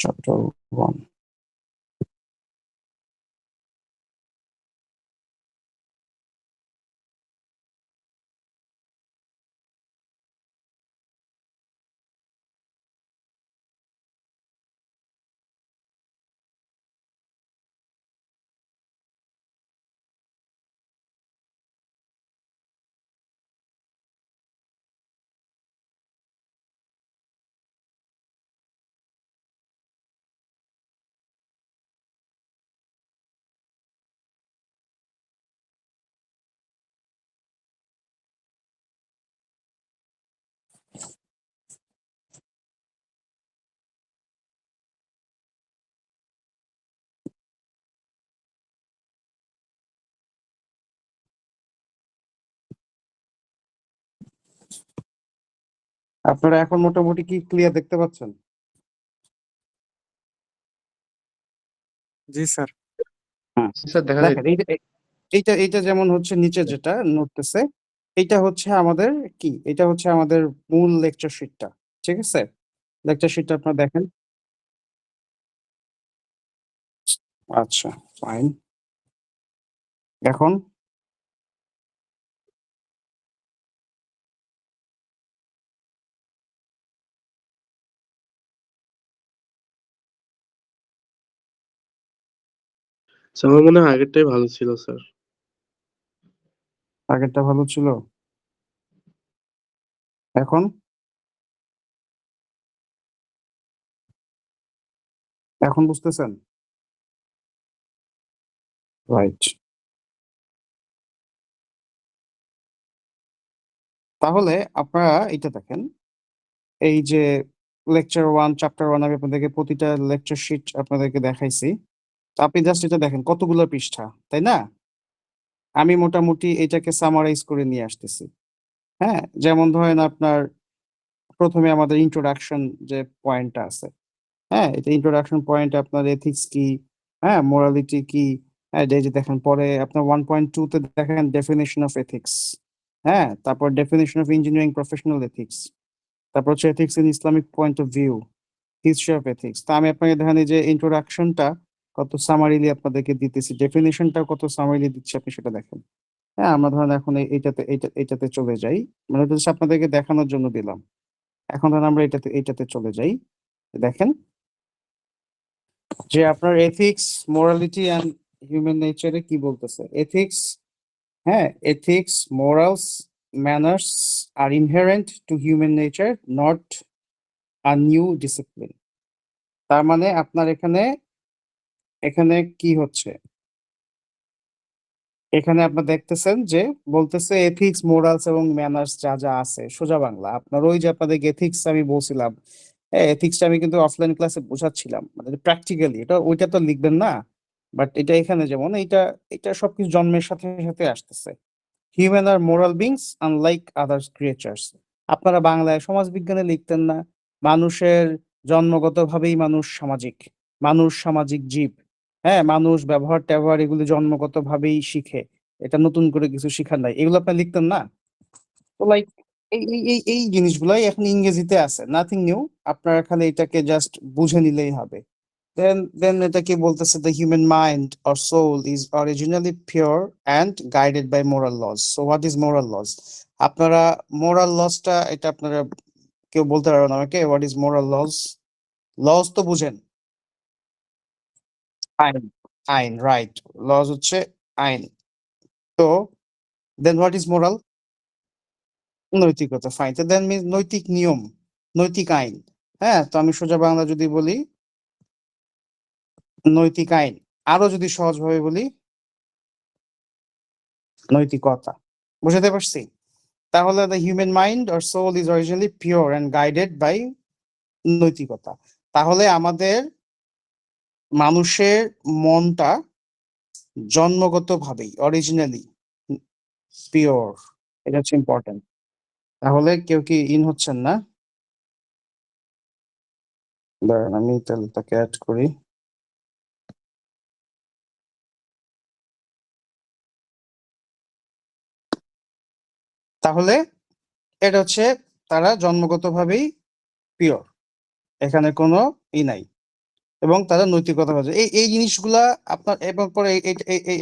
chapter 1. আপনারা এখন মোটামুটি কি ক্লিয়ার দেখতে পাচ্ছেন? জি স্যার। স্যার দেখা যায়। দেখেন এইটা যেমন হচ্ছে নিচে যেটা নড়তেছে, এইটা হচ্ছে আমাদের কি? এটা হচ্ছে আমাদের মূল লেকচার শিটটা। ঠিক আছে? লেকচার শিটটা আপনারা দেখেন। আচ্ছা, ফাইন। এখন স্যার আমার মনে হয় আগেরটাই ভালো ছিল স্যার। আগেরটা ভালো ছিল। এখন এখন বুঝতেছেন? রাইট। তাহলে আপনারা এটা দেখেন, এই যে লেকচার 1 চ্যাপ্টার 1 আমি আপনাদেরকে প্রতিটা লেকচার শিট আপনাদেরকে দেখাইছি। তো আপনি জাস্ট এটা দেখেন কতগুলো পৃষ্ঠা, তাই না? আমি মোটামুটি এটাকে সামারাইজ করে নিয়ে আসতেছি। হ্যাঁ, যেমন ধরেন আপনার প্রথমে আমাদের ইন্ট্রোডাকশন যে পয়েন্টটা আছে, হ্যাঁ, এটা ইন্ট্রোডাকশন পয়েন্ট আপনার এথিক্স কি, হ্যাঁ, মোরালিটি কি, হ্যাঁ, এই যে দেখেন পরে আপনার 1.2 তে দেখেন ডেফিনেশন অফ এথিক্স, হ্যাঁ, তারপর definition of engineering professional ethics, তারপর হচ্ছে ethics in Islamic point of view, history of ethics. তা আমি আপনাকে দেখেন এই যে ইন্ট্রোডাকশনটা কত সামারিলি আপনাদেরকে দিতেছি, ডেফিনেশনটা কত সামারিলি দিচ্ছি, আপনি সেটা দেখেন। হ্যাঁ, আমরা ধরেন এখন এইটাতে চলে যাই, মানে এটা just আপনাদেরকে দেখানোর জন্য দিলাম। এখন ধরেন আমরা এইটাতে চলে যাই। দেখেন যে আপনার এথিক্স, মোরালিটি অ্যান্ড হিউম্যান নেচারে কি বলতেছে। এথিক্স, হ্যাঁ, ethics, morals, manners are inherent to human nature, not a new discipline. তার মানে আপনার এখানে এখানে কি হচ্ছে, এখানে আপনার দেখতেছেন যে বলতেছে এথিক্স, মোরালস এবং ম্যানার্স যা যা আছে, সোজা বাংলা আপনার ওই যে আপনাদের এথিক্স আমি বলছিলাম, হ্যাঁ, এথিক্সটা আমি কিন্তু অফলাইন ক্লাসে বোঝাচ্ছিলাম, মানে প্র্যাকটিক্যালি এটা ওইটা তো লিখবেন না, বাট এটা এখানে যেমন এটা এটা সবকিছু জন্মের সাথে সাথে আসতেছে। হিউম্যান আর moral beings unlike others creatures. আপনারা বাংলায় সমাজ বিজ্ঞানে লিখতেন না, মানুষের জন্মগতভাবেই মানুষ সামাজিক, মানুষ সামাজিক জীব। হ্যাঁ, মানুষ ব্যবহার ট্যাবহার এগুলি জন্মগতভাবেই শিখে, এটা নতুন করে কিছু শিখার নাই, এগুলো আপনি লিখতেন না? তো লাইক এই জিনিসগুলাই এখন ইংরেজিতে আছে, নাথিং নিউ। আপনারা খালি এটাকে জাস্ট বুঝে নিলেই হবে। দেন এটা কি বলতেছে, the human mind or soul is originally pure and guided by moral laws. So what is moral laws? আপনারা মোরাল লজটা এটা আপনারা কেউ বলতে পারবেন আমাকে, what is moral laws? Laws তো বুঝেন, আইন, আইন, রাইট। লজ হচ্ছে আইন। তো দেন হোয়াট ইজ মোরাল? নৈতিকতা, ফাইন। তো দেন মিনস নৈতিক নিয়ম, নৈতিক আইন। হ্যাঁ, তো আমি সোজা বাংলা যদি বলি নৈতিক আইন, আরো যদি সহজভাবে বলি নৈতিকতা। বুঝাতে পারছি? তাহলে the human mind or soul is originally pure and guided by নৈতিকতা। তাহলে আমাদের মানুষের মনটা জন্মগতভাবেই অরিজিনালি পিওর, এটা হচ্ছে ইম্পর্টেন্ট। তাহলে কেউ কি ইন হচ্ছেন না? দাঁড়ান আমি তাহলে তাকে অ্যাড করি। তাহলে এটা হচ্ছে তারা জন্মগতভাবেই পিওর, এখানে কোনো ই নাই। এবং তারা নৈতিকতা বাজে এই জিনিসগুলা আপনার। এবং পরে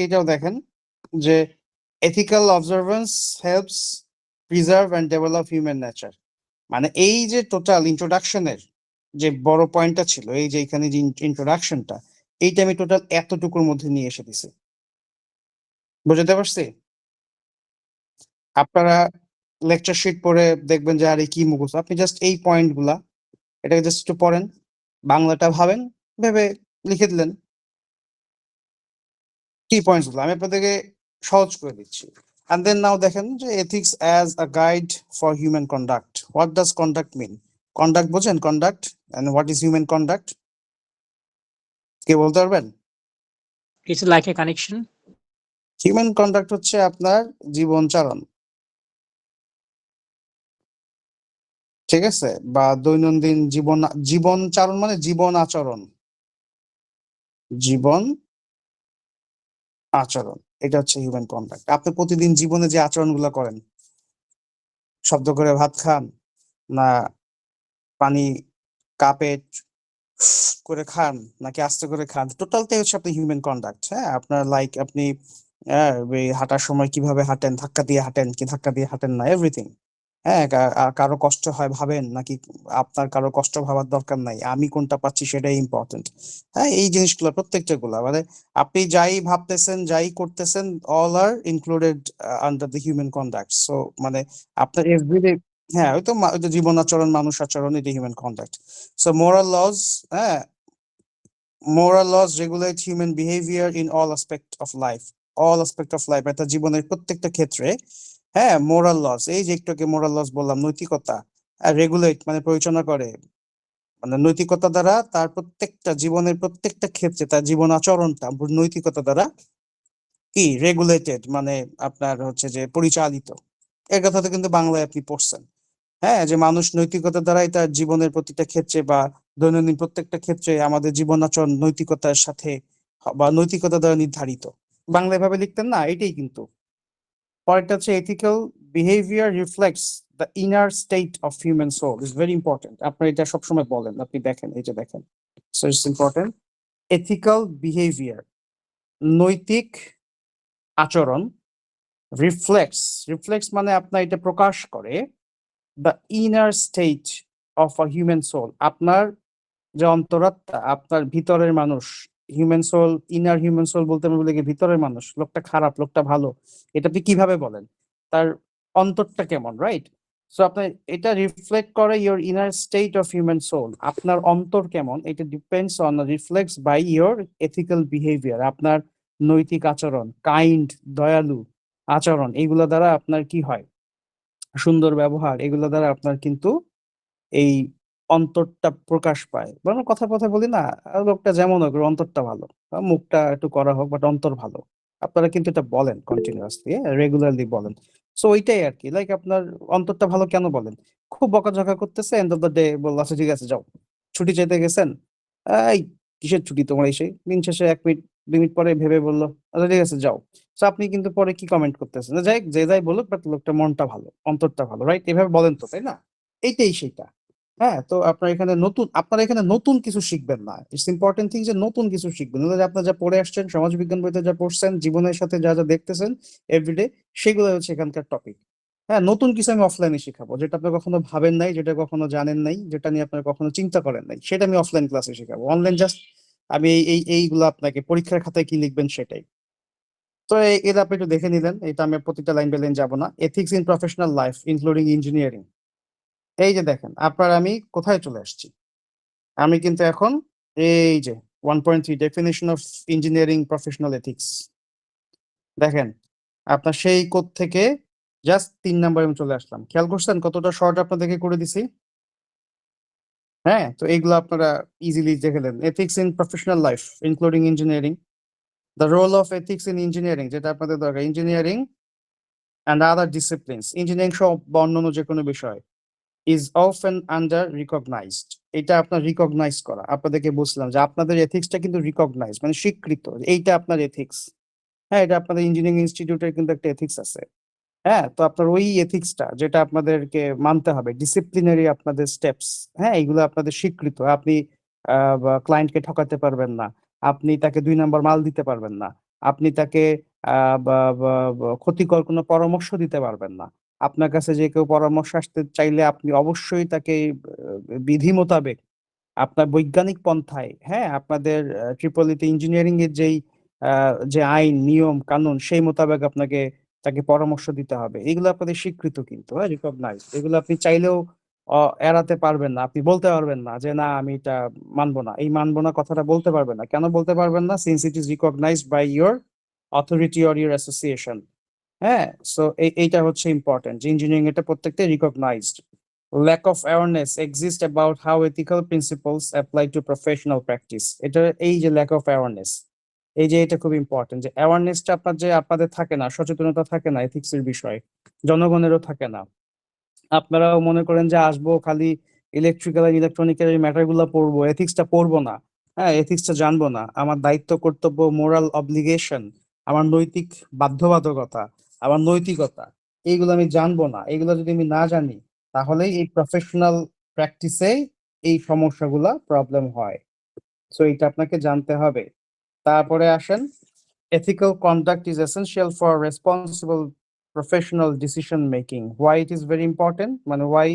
এটাও দেখেন যে ethical observance helps preserve and develop human nature. মানে এই যে টোটাল ইন্ট্রোডাকশনের যে বড় পয়েন্টটা ছিল, এই যে এখানে যে ইন্ট্রোডাকশনটা, এইটা আমি টোটাল এতটুকুর মধ্যে নিয়ে এসে দিছি। বুঝতে পারছি? আপনারা লেকচার শিট পড়ে দেখবেন যে আরে কি মুখস্থ, আপনি জাস্ট এই পয়েন্ট গুলা এটাকে জাস্ট একটু পড়েন, বাংলাটা ভাবেন, ভেবে লিখে দিলেন কি পয়েন্টস গুলো। আমি আপনাদেরকে সহজ করে দিচ্ছি। And then now দেখেন যে ethics as a guide for human conduct. What does conduct mean? Conduct বোঝেন? Conduct and what is human conduct? কে বলতে পারবেন? It's like a connection. Human conduct হচ্ছে আপনার জীবনচারণ, ঠিক আছে? বা দৈনন্দিন জীবনচারণ মানে জীবন আচরণ, জীবন আচরণ, এটা হচ্ছে হিউম্যান কন্ডাক্ট। আপনি প্রতিদিন জীবনে যে আচরণগুলো করেন, শব্দ করে ভাত খান না পানি কাপে করে খান নাকি আস্তে করে খান, টোটালটাই হচ্ছে আপনি হিউম্যান কন্ডাক্ট। হ্যাঁ, আপনার লাইক আপনি ওই হাঁটার সময় কিভাবে হাঁটেন, ধাক্কা দিয়ে হাঁটেন কি ধাক্কা দিয়ে হাঁটেন না, এভরিথিং। হ্যাঁ, কারো কষ্ট হয় ভাবেন নাকি আপনার কারো কষ্ট ভাবার দরকার নাই, আমি কোনটা পাচ্ছি সেটাই ইম্পর্টেন্ট। হ্যাঁ, এই জিনিসগুলো প্রত্যেকটা গুলা মানে আপনি যাই ভাবতেছেন যাই করতেছেন, all are included under the human conduct. So মানে আপনার এভরিডে, হ্যাঁ ওই তো ওই তো জীবন আচরণ মানুষ আচরণ, এটা human conduct. So moral laws, হ্যাঁ, moral laws regulate human behavior in all aspect of life. All aspect of life, এটা জীবনের প্রত্যেকটা ক্ষেত্রে। হ্যাঁ, মোরাল লস, এই যে একটু মোরাল লস বললাম, নৈতিকতা। রেগুলেট মানে পরিচালনা করে, মানে নৈতিকতা দ্বারা তার প্রত্যেকটা জীবনের প্রত্যেকটা ক্ষেত্রে তার জীবন আচরণটা নৈতিকতা দ্বারা কি রেগুলেটেড, মানে আপনার হচ্ছে যে পরিচালিত। এর কথা তো কিন্তু বাংলায় আপনি পড়ছেন। হ্যাঁ, যে মানুষ নৈতিকতা দ্বারাই তার জীবনের প্রতিটা ক্ষেত্রে বা দৈনন্দিন প্রত্যেকটা ক্ষেত্রে আমাদের জীবন আচরণ নৈতিকতার সাথে বা নৈতিকতা দ্বারা নির্ধারিত। বাংলা এভাবে লিখতেন না, এটাই কিন্তু। পরেরটা হচ্ছে ethical behaviour reflects the inner state of human soul, is very important. আপনার এটা সবসময় বলেন, আপনি দেখেন, এই যে দেখেন, so it's important. Ethical behaviour, নৈতিক আচরণ, রিফ্লেক্টস মানে আপনার এটা প্রকাশ করে the inner state of a human soul, আপনার যে অন্তরাত্মা, আপনার ভিতরের মানুষ। Human soul, inner human soul বলতে আমরা বলি কি ভিতরের মানুষ, লোকটা খারাপ লোকটা ভালো, এটা আপনি কিভাবে বলেন? তার অন্তরটা কেমন, রাইট? সো আপনার এটা রিফ্লেক্ট করে your inner state of human soul, আপনার অন্তর কেমন, এটা depends on reflects by your ethical behaviour, আপনার নৈতিক আচরণ, কাইন্ড দয়ালু আচরণ, এইগুলো দ্বারা আপনার কি হয়, সুন্দর ব্যবহার, এগুলো দ্বারা আপনার কিন্তু এই অন্তরটা প্রকাশ পায়। আমরা কথা বলি না, লোকটা যেমন হোক ওর অন্তরটা ভালো, মুখটা একটু করা হোক বাট অন্তর ভালো। আপনারা কিন্তু এটা বলেন কন্টিনিউয়াসলি, রেগুলারলি বলেন। সো ওইটাই আর কি, লাইক আপনার অন্তরটা ভালো কেন বলেন? খুব বকাঝকা করতেছে, এন্ড অফ দ্য ডে বলল আচ্ছা ঠিক আছে যাও, ছুটি চাইতে গেছেন, এই কিসের ছুটি তোমার, এসে দিন শেষে 1 মিনিট 2 মিনিট পরে ভেবে বললো আচ্ছা ঠিক আছে যাও। তো আপনি কিন্তু পরে কি কমেন্ট করতেছেন, যাই যে যাই বলুক বাট লোকটা মনটা ভালো, অন্তরটা ভালো, রাইট? এভাবে বলেন তো, তাই না? এইটাই সেটা। হ্যাঁ, তো আপনারা এখানে নতুন কিছু শিখবেন না। ইটস ইম্পর্টেন্ট থিং যে নতুন কিছু শিখবেন, নাহলে যে আপনার যা পড়ে আসছেন, সমাজবিজ্ঞান বইতে যা পড়ছেন, জীবনের সাথে যা যা দেখতেছেন এভরিডে, সেগুলো হচ্ছে এখানকার টপিক। হ্যাঁ, নতুন কিছু আমি অফলাইনে শেখাবো, যেটা আপনি কখনো ভাবেন নাই, যেটা কখনো জানেন নাই, যেটা নিয়ে আপনার কখনো চিন্তা করেন নাই, সেটা আমি অফলাইন ক্লাসে শেখাবো। অনলাইন জাস্ট আমি এইগুলো আপনাকে পরীক্ষার খাতায় কি লিখবেন সেটাই। তো এটা আপনি একটু দেখে নিলেন, এটা আমি প্রতিটা লাইন বাই লাইন যাবো না। Ethics in professional life including engineering, এই যে দেখেন আপনার আমি কোথায় চলে আসছি। আমি কিন্তু এখন এই যে 1.3 definition of engineering professional ethics, দেখেন আপনার সেই কোড থেকে জাস্ট 3 নাম্বার আমি চলে আসলাম। খেয়াল করছেন কতটা শর্ট আপনাদেরকে করে দিছি? হ্যাঁ, তো এইগুলো আপনারা ইজিলি দেখে নেন। Ethics in professional life including engineering, the role of ethics in engineering, যেটা আপনাদের দরকার, engineering and other disciplines, engineering সহ বা অন্যান্য যে কোনো বিষয়, ইজ অফেন আন্ডার রিকগনাইজড, এটা আপনার রিকগনাইজ করা। আপনাদেরকে বুঝলাম যে আপনাদের এথিক্সটা কিন্তু রিকগনাইজ মানে স্বীকৃত, এইটা আপনার এথিক্স। হ্যাঁ, এটা আপনাদের ইঞ্জিনিয়ারিং ইনস্টিটিউটের কিন্তু একটা এথিক্স আছে। হ্যাঁ, তো আপনার ওই এথিক্সটা যেটা আপনাদেরকে মানতে হবে, ডিসিপ্লিনারি আপনাদের স্টেপস, হ্যাঁ এইগুলো আপনাদের স্বীকৃত। আপনি বা ক্লায়েন্টকে ঠকাতে পারবেন না, আপনি তাকে ২ নাম্বার মাল দিতে পারবেন না, আপনি তাকে ক্ষতিকর কোনো পরামর্শ দিতে পারবেন না। আপনার কাছে যে কেউ পরামর্শ আসতে চাইলে আপনি অবশ্যই তাকে বিধি মোতাবেক আপনার বৈজ্ঞানিক পন্থায়, হ্যাঁ? আপনাদের ট্রিপলিতে ইঞ্জিনিয়ারিং এর যে আইন, নিয়ম, কানুন সেই মোতাবেক আপনাকে তাকে পরামর্শ দিতে হবে। এগুলো আপনাদের স্বীকৃত কিন্তু, হ্যাঁ? রিকগনাইজড। এগুলো আপনি চাইলেও এড়াতে পারবেন না। আপনি বলতে পারবেন না যে, "না, আমি এটা মানব না।" এই মানব না কথাটা বলতে পারবেন না। কেন বলতে পারবেন না? Since it is recognized by your authority or your association. হ্যাঁ? সো এইটা হচ্ছে ইম্পোর্টেন্ট যে ইঞ্জিনিয়ারিং এটা প্রত্যেকটাই recognized. Lack of awareness exists about how ethical principles apply to professional practice. এটা এই যে lack of awareness, এই যে এটা খুব ইম্পর্টেন্ট যে অ্যাওয়ারনেসটা আপনাদের থাকে না, সচেতনতা থাকে না এথিক্স এর বিষয়ে। জনগণেরও থাকে না। আপনারাও মনে করেন যে আসবো খালি ইলেকট্রিক্যাল আর ইলেকট্রনিক্যাল এই ম্যাটার গুলা পড়বো, এথিক্সটা পড়বো না। হ্যাঁ? এথিক্সটা জানবো না। আমার দায়িত্ব, কর্তব্য, মোরাল অব্লিগেশন, আমার নৈতিক বাধ্যবাধকতা, আমার নৈতিকতা এইগুলো আমি জানবো না। এগুলো যদি আমি না জানি তাহলেই এই প্রফেশনাল প্র্যাকটিসেই এই সমস্যাগুলা প্রবলেম হয়। সো এইটা আপনাকে জানতে হবে। তারপরে আসেন, ethical conduct is essential for responsible professional decision making. Why it is very important? মানে why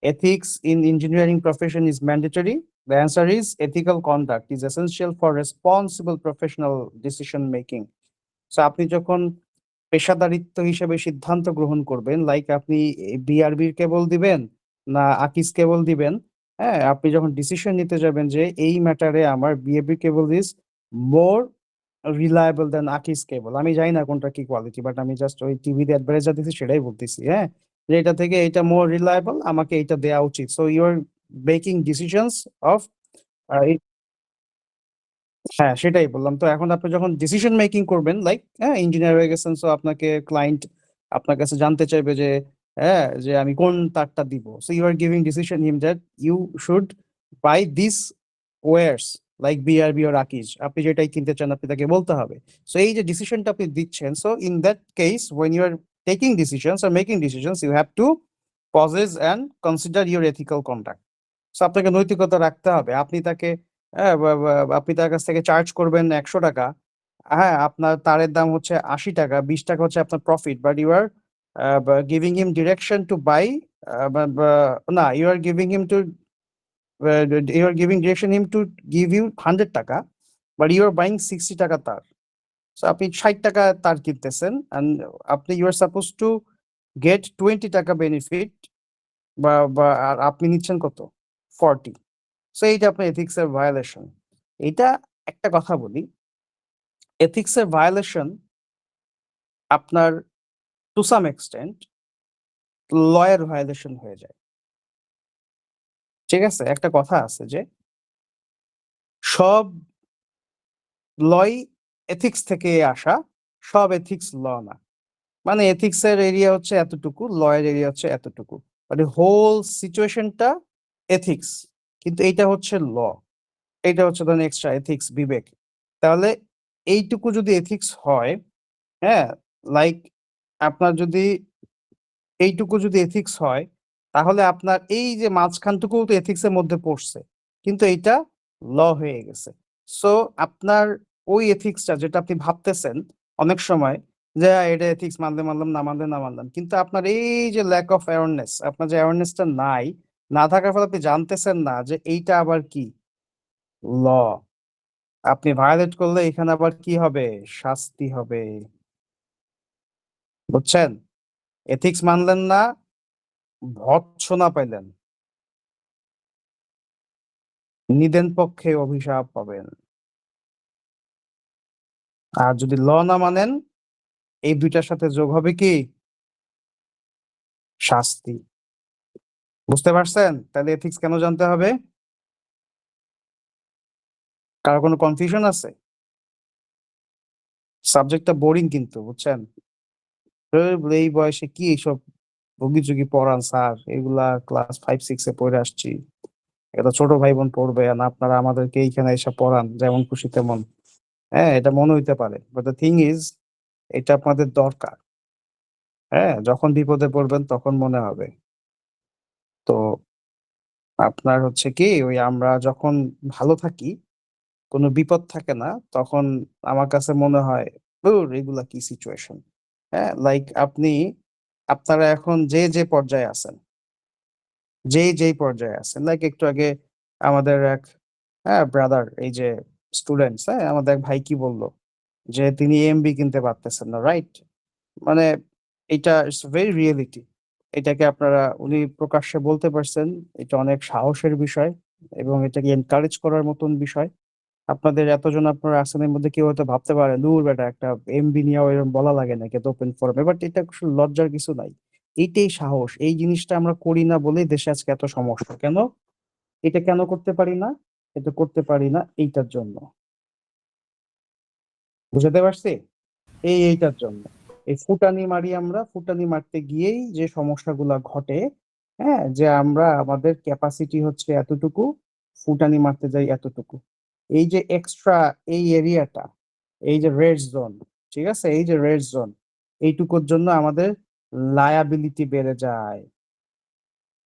ethics in engineering profession is mandatory? The answer is ethical conduct is essential for responsible professional decision making. So আপনি যখন পেশাদারিত্ব হিসেবে সিদ্ধান্ত গ্রহণ করবেন, like আপনি বিআরবির কেবল দিবেন না আকিস কেবল দিবেন, হ্যাঁ? আপনি যখন ডিসিশন নিতে যাবেন যে এই ম্যাটারে আমার বিএবি কেবল ইজ মোর রিলায়েবল দেন আকিস কেবল। আমি জানি না কোনটা কি কোয়ালিটি, বাট আমি জাস্ট ওই টিভিতে অ্যাডভার্টাইজ যা দিছি সেটাই বলতেছি, হ্যাঁ? যে এটা থেকে এটা মোর রিলায়েবল, আমাকে এটা দেয়া উচিত। So you are making decisions of হ্যাঁ, সেটাই বললাম। তো এখন আপনি যখন ডিসিশন মেকিং করবেন লাইক হ্যাঁ, ইঞ্জিনিয়ার হয়ে গেছেন, সো আপনাকে ক্লায়েন্ট আপনার কাছে জানতে চাইবে যে হ্যাঁ, যে আমি কোন তারটা দিব। So you are giving decision him that you should buy this wires like BRB or Akij. আপনি যেটাই কিনতে চান আপনি তাকে বলতে হবে। সো এই যে ডিসিশনটা আপনি দিচ্ছেন, so in that case when you are taking decisions or making decisions you have to possess and consider your ethical conduct. So আপনাকে নৈতিকতা রাখতে হবে। আপনি তাকে হ্যাঁ, আপনি তার কাছ থেকে চার্জ করবেন ৳১০০। হ্যাঁ, আপনার তারের দাম হচ্ছে ৳৮০, ৳২০ হচ্ছে আপনার প্রফিট। But you are giving him direction to buy বা বা না, you are giving him to you are giving direction him to give you ৳100 but you are buying ৳৬০ তার। সো আপনি ৳৬০ তার কিনতেছেন অ্যান্ড আপনি you are suppose to get ৳20 benefit আর আপনি নিচ্ছেন কত? 40। সো এইটা আপনার এথিক্স এর ভায়োলেশন। এইটা একটা কথা বলি, এথিক্স এর ভায়োলেশন আপনার টু সাম এক্সটেন্ট ল এর ভায়োলেশন হয়ে যায়। ঠিক আছে? একটা কথা আছে যে সব লই এথিক্স থেকে আসা, সব এথিক্স ল না। মানে এথিক্স এর এরিয়া হচ্ছে এতটুকু, ল এর এরিয়া হচ্ছে এতটুকু। মানে হোল সিচুয়েশনটা এথিক্স। কিন্তু এইটা হচ্ছে ল। এইটা হচ্ছে ধরেন এক্সট্রা এথিক্স, বিবেক। তাহলে এইটুকু যদি এথিক্স হয়, হ্যাঁ? লাইক আপনার যদি এইটুকু যদি এথিক্স হয়, তাহলে আপনার এই যে মাঝখানটুকুও তো এথিক্স এর মধ্যে পড়ছে। কিন্তু এইটা ল হয়ে গেছে। সো আপনার ওই এথিক্সটা যেটা আপনি ভাবতেছেন অনেক সময় যে, এটা এথিক্স মানলে মানলাম, না মানলে না মানলাম। কিন্তু আপনার এই যে ল্যাক অফ অ্যাওয়ারনেস, আপনার যে অ্যাওয়ারনেসটা নাই, না থাকার ফলে আপনি জানতেছেন না যে এইটা আবার কি? ল। আপনি ভায়োলেট করলে এখানে আবার কি হবে? শাস্তি হবে। বুঝছেন? এথিক্স মানলেন না, ভর্ৎসনা পাইলেন। নিদেন পক্ষে অভিশাপ পাবেন। আর যদি ল না মানেন, এই ২ টার সাথে যোগ হবে কি? শাস্তি। বুঝতে পারছেন? তাহলে এথিক্স কেন জানতে হবে? কারো কোনো কনফিউশন আছে? সাবজেক্টটা বোরিং কিন্তু, বুঝছেন? এই বয়সে কি এইসব বগি-চগি পড়ান স্যার? এগুলা ক্লাস 5-6 এ পড়ে আসছি। এটা ছোট ভাই-বোন পড়বে আর আপনারা আমাদেরকে এইখানে এসে পড়ান যেমন খুশি তেমন। হ্যাঁ, এটা মনে হইতে পারে। বাট দ্য থিং ইজ এটা আপনাদের দরকার। হ্যাঁ? যখন বিপদে পড়বেন তখন মনে হবে। তো আপনার হচ্ছে কি ওই আমরা যখন ভালো থাকি, কোনো বিপদ থাকে না, তখন আমার কাছে মনে হয়, ধুর এগুলা কি সিচুয়েশন। হ্যাঁ? লাইক আপনারা এখন যে পর্যায়ে আছেন, যেই পর্যায়ে আছেন, লাইক একটু আগে আমাদের এক ব্রাদার, এই যে স্টুডেন্টস, আমাদের এক ভাই কি বলল? যে তিনি এমবি কিনতে পারতেছেন না, রাইট? মানে এটা ইটস ভেরি রিয়েলিটি। এটাকে উনি প্রকাশ্যে বলতে পারছেন। এটা অনেক সাহসের বিষয় এবং এটাকে এনকারেজ করার মতন বিষয়। আপনাদের এতজন আপনারা আছেন, এর মধ্যে কেউ হয়তো ভাবতে পারে, "দূর বেটা, একটা এমবি নিয়েও এরকম বলা লাগে নাকি এত ওপেন ফোরামে?" বাট এটা আসলে লজ্জার কিছু নাই। এইটাই সাহস। এই জিনিসটা আমরা করি না বলেই দেশে আজকে এত সমস্যা। কেন? এটা কেন করতে পারি না? এটা করতে পারি না এইটার জন্য। বুঝাতে পারছি? এইটার জন্য। এই ফুটানি মারি আমরা, ফুটানি মারতে গিয়েই যে সমস্যাগুলা ঘটে, হ্যাঁ? যে আমরা আমাদের ক্যাপাসিটি হচ্ছে এতটুকু, ফুটানি মারতে যাই এতটুকু। এই যে এক্সট্রা এই এরিয়াটা, এই যে রেড জোন, ঠিক আছে? এই যে রেড জোন, এইটুকুর জন্য আমাদের লায়াবিলিটি বেড়ে যায়।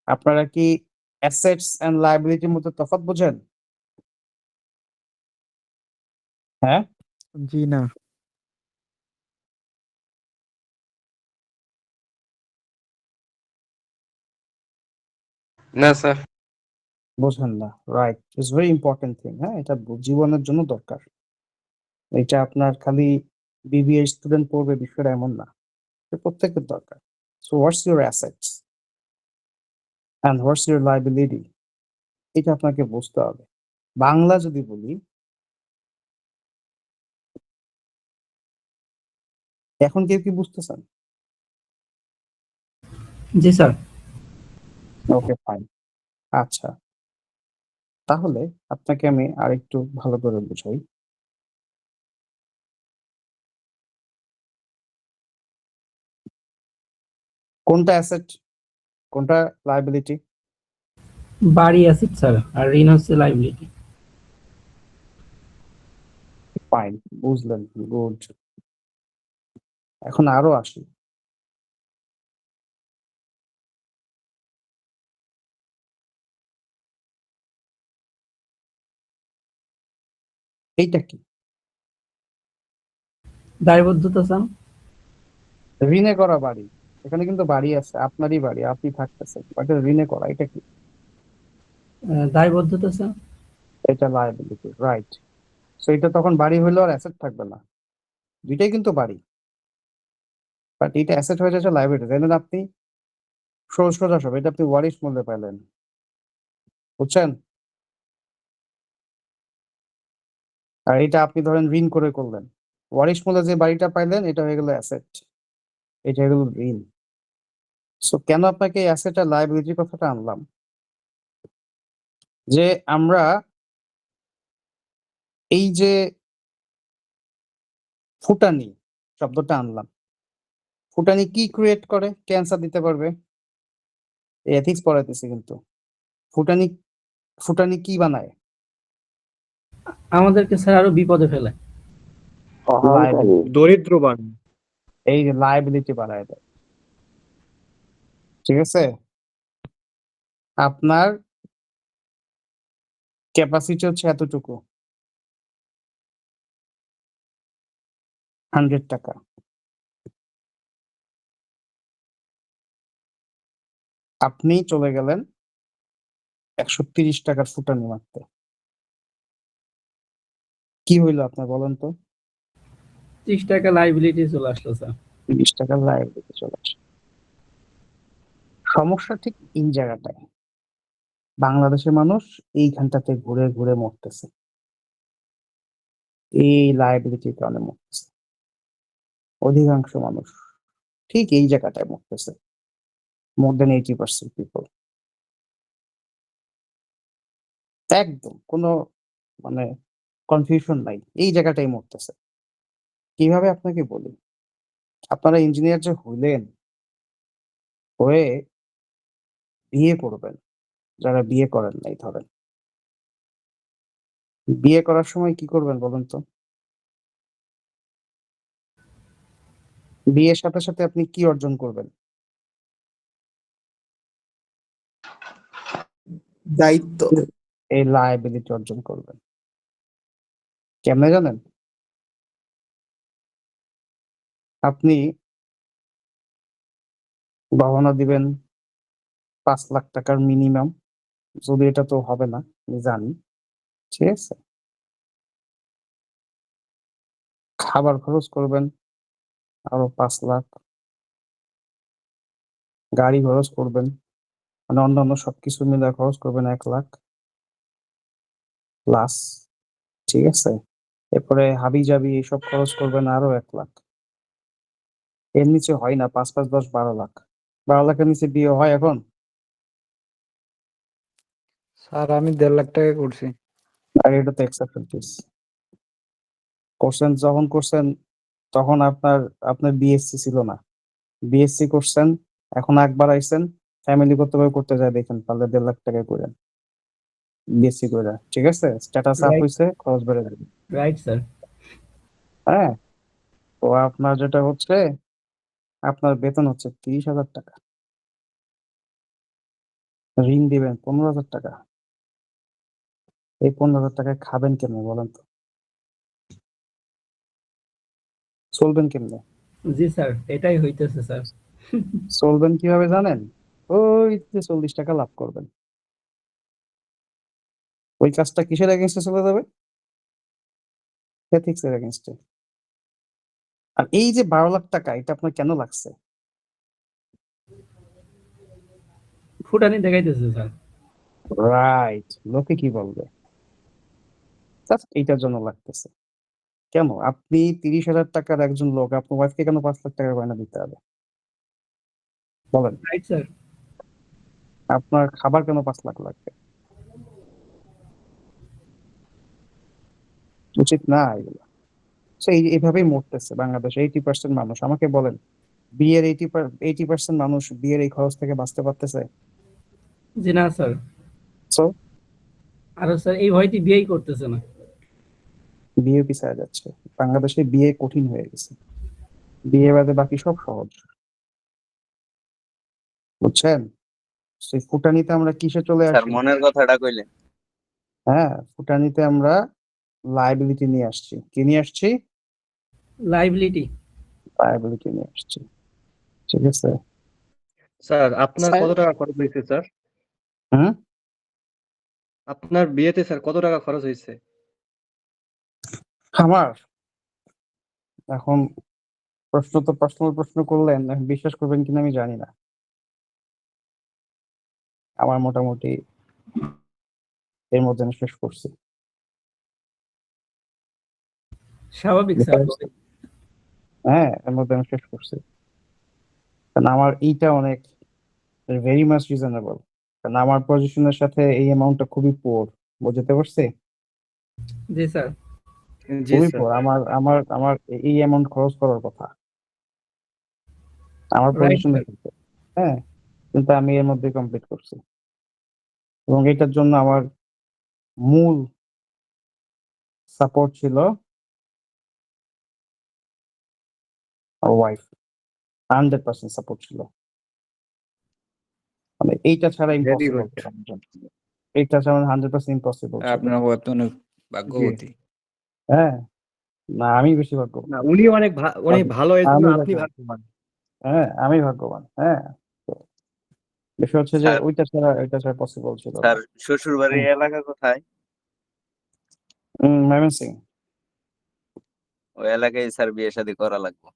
আপনারা কি অ্যাসেটস অ্যান্ড লায়াবিলিটির মধ্যে তফাৎ বোঝেন? হ্যাঁ? জি না। না স্যার। বোঝেন না। Right. It's very important thing, হ্যাঁ? এটা জীবনের জন্য দরকার। এটা আপনার খালি বিবিএ স্টুডেন্ট পড়বে বিষয়টা এমন না। এটা প্রত্যেকের দরকার। So what's your assets and what's your liability, এটা আপনাকে বুঝতে হবে। বাংলা যদি বলি, এখন কেউ কি বুঝতেছেন? জি স্যার। ওকে, ফাইন। আচ্ছা, তাহলে আপনাকে আমি আরেকটু ভালো করে বুঝাই। কোনটা অ্যাসেট, কোনটা লায়াবিলিটি? বাড়ি অ্যাসেট স্যার, আর ঋণ হচ্ছে লাইবিলিটি। ফাইন, বুঝলেন, গুড। এখন আরো আসি। এইটা কি? দায়বদ্ধতা স্যার। ঋণে করা বাড়ি। এখানে কিন্তু বাড়ি আছে, আপনারই বাড়ি, আপনি থাকতেছেন, বাট ঋণে করা, এটা কি? দায়বদ্ধতা স্যার। এটা লায়াবিলিটি, রাইট। সো এটা তখন বাড়ি হইলেও আর অ্যাসেট থাকবে না। দুইটাই কিন্তু বাড়ি, বাট এটা অ্যাসেট হয়ে যাচ্ছে লায়াবিলিটি। তাই আপনি সোজা সব, এটা আপনি ওয়ারিশ মূল্যে পাইলেন, বুঝছেন? আর এটা আপনি ধরেন ঋণ করে করলেন, ওয়ারিশ মূল্যে যে বাড়িটা পাইলেন এটা হয়ে গেল অ্যাসেট, এটা হয়ে গেল ঋণ। সো কেন আপনাকে অ্যাসেট আর লায়াবিলিটির কথাটা আনলাম? যে আমরা এই যে ফুটানি শব্দটা আনলাম, ফুটানি কি ক্রিয়েট করে? কে অ্যান্সার দিতে পারবে? এথিক্স পড়াইতেছি কিন্তু। ফুটানি ফুটানি কি বানায়? আমাদেরকে স্যার আরো বিপদে ফেলে। লায়াবিলিটি। দরিদ্র বান। এই যে লায়াবিলিটি বাড়ায় দেয়, ঠিক আছে? আপনার ক্যাপাসিটি হচ্ছে এতটুকু, 100 টাকা। আপনি চলে গেলেন 130 টাকার ফুটানি মারতে। কি হইলো আপনার বলেন তো? 30 টাকা লাইবিলিটি চলে আসলো স্যার। 30 টাকার লায়াবিলিটি চলে আসে। সমস্যা ঠিক এই জায়গাটায়। বাংলাদেশের মানুষ এইখানটাতে ঘুরে ঘুরে মরতেছে, এই লায়াবিলিটির কারণে মরতেছে। অধিকাংশ মানুষ ঠিক এই জায়গাটায় মরতেছে, মোর দেন 80% পিপল। একদম কোনো মানে কনফিউশন নাই, এই জায়গাটাই মরতেছে। কিভাবে আপনাকে বলি, আপনারা ইঞ্জিনিয়ার যে হইলেন, হয়ে বিয়ে করবেন, যারা বিয়ে করেন নাই ধরেন, বিয়ে করার সময় কি করবেন বলেন তো? বিয়ের সাথে সাথে আপনি কি অর্জন করবেন? দায়িত্ব। এই লায়াবিলিটি অর্জন করবেন। কেমনে জানেন? আপনি গহনা দিবেন ৫ লাখ টাকার মিনিমাম, যদি এটা তো হবে না আমি জানি, ঠিক আছে? খাবার খরচ করবেন আরো ৫ লাখ, গাড়ি খরচ করবেন, মানে অন্যান্য সবকিছু মিলে খরচ করবেন ১ লাখ প্লাস, ঠিক আছে? এরপরে হাবি-জাবি এসব খরচ করবেন আরো ১ লাখ। এর নিচে হয় না, ৫, ৫, ১০, ১২ লাখ। ১২ লাখের নিচে বিয়ে হয় এখন? স্যার আমি ১.৫ লাখ টাকা করছি। আর এটা তো এক্সেপশন। যখন করছেন তখন আপনার বিএসসি ছিল না। বিএসসি করছেন, এখন একবার আইছেন, ফ্যামিলিগতভাবে করতে যায় দেখেন, পারলে ১.৫ লাখ টাকায় কইরেন। বিএসসি কইরা, ঠিক আছে? স্ট্যাটাস আপ রাইট, হইছে, খরচ বেড়ে যাবে। Right sir. হ্যাঁ? তো আপনার যেটা হচ্ছে, আপনার বেতন হচ্ছে ৩০,০০০ টাকা। ঋণ দিবেন ১৫,০০০ টাকা। এই ১৫,০০০ টাকায় খাবেন কেমনে বলেন তো? চলবেন কেমনে? জি স্যার, এটাই হইতেছে স্যার। চলবেন কিভাবে জানেন? ওই যে ৪০ টাকা লাভ করবেন। ওই কাজটা কিসের এগেইনস্টে চলে যাবে? এথিক্স এর এগেইনস্টে। আর এই যে ১২ লাখ টাকা, এটা আপনার কেন লাগছে? ফুটানি দেখাইতেছে স্যার। রাইট। লোকে কি বলবে? জাস্ট এইটার জন্য লাগতেছে। কেন? আপনি ৩০,০০০ টাকার একজন লোক, আপনার ওয়াইফকে কেন ৫ লাখ টাকার গয়না দিতে হবে? বলেন। Right sir. আপনার খাবার কেন ৫ লাখ লাগবে? উচিত না এগুলা। সো এইভাবেই মরতেছে বাংলাদেশে 80% মানুষ। আমাকে বলেন, বিয়ের 80% মানুষ বিয়ের এই খরচ থেকে বাঁচতে পারতেছে? জি না স্যার। সো আরো স্যার এই ভয়তে বিয়েই করতেছে না। বিয়ে পিছায়া যাচ্ছে। বাংলাদেশে বিয়ে কঠিন হয়ে গেছে। বিয়ে বাদে বাকি সব সহজ। বুঝছেন? সেই ফুটানিতে আমরা কিসে চলে স্যার আসি? মনের কথাটা কইলেন। হ্যাঁ, ফুটানিতে আমরা লায়াবিলিটি নিয়ে আসছি। কি নিয়ে আসছি? লাইবিলিটি। লায়াবিলিটি নিয়ে আসছি। ঠিক আছে? স্যার আপনার স্যার? কত টাকা খরচ হয়েছে স্যার? হুম? আপনার বিয়েতে স্যার কত টাকা খরচ হয়েছে? আমার এখন প্রশ্ন করলেন, এখন বিশ্বাস করবেন কিনা আমি জানি না। আমার মোটামুটি এর মধ্যে আমি শেষ করছি। স্বাভাবিক বুঝতে স্যার। পারছেন? হ্যাঁ, এর মধ্যে আমি শেষ করছি। কারণ আমার এইটা অনেক ভেরি মাচ রিজনেবল। কারণ আমার পজিশনের সাথে এই অ্যামাউন্টটা খুবই পুয়ার। বুঝতে পারছি? জি স্যার। জি খুবই স্যার। পুয়ার। আমার এই অ্যামাউন্ট খরচ করার কথা। আমার রাইট পজিশনের স্যার। সাথে। হ্যাঁ? কিন্তু আমি এর মধ্যে কমপ্লিট করছি। এবং এটার জন্য আমার মূল সাপোর্ট ছিল আমার ওয়াইফ। 100% সাপোর্ট ছিল। মানে এইটা ছাড়া ভেরি ইম্পসিবল গুড। ছিল আমার জন্য। এইটা ছাড়া 100% ইম্পসিবল ছিল। আপনার ওয়াইফ তো অনেক জি। ভাগ্যবতী। হ্যাঁ? না, আমি বেশি ভাগ্যবান। না উনি অনেক ভালো, এর জন্য আমি আপনি ভাগ্যবান। ভাগ্যবান। হ্যাঁ, আমি ভাগ্যবান। হ্যাঁ? তো বিষয় হচ্ছে যে স্যার ওইটা ছাড়া পসিবল ছিল না। স্যার শ্বশুর বাড়ির হুম, এলাকা কোথায়? ময়মনসিং। ওই এলাকায় স্যার বিয়ে শাদী করা লাগবে।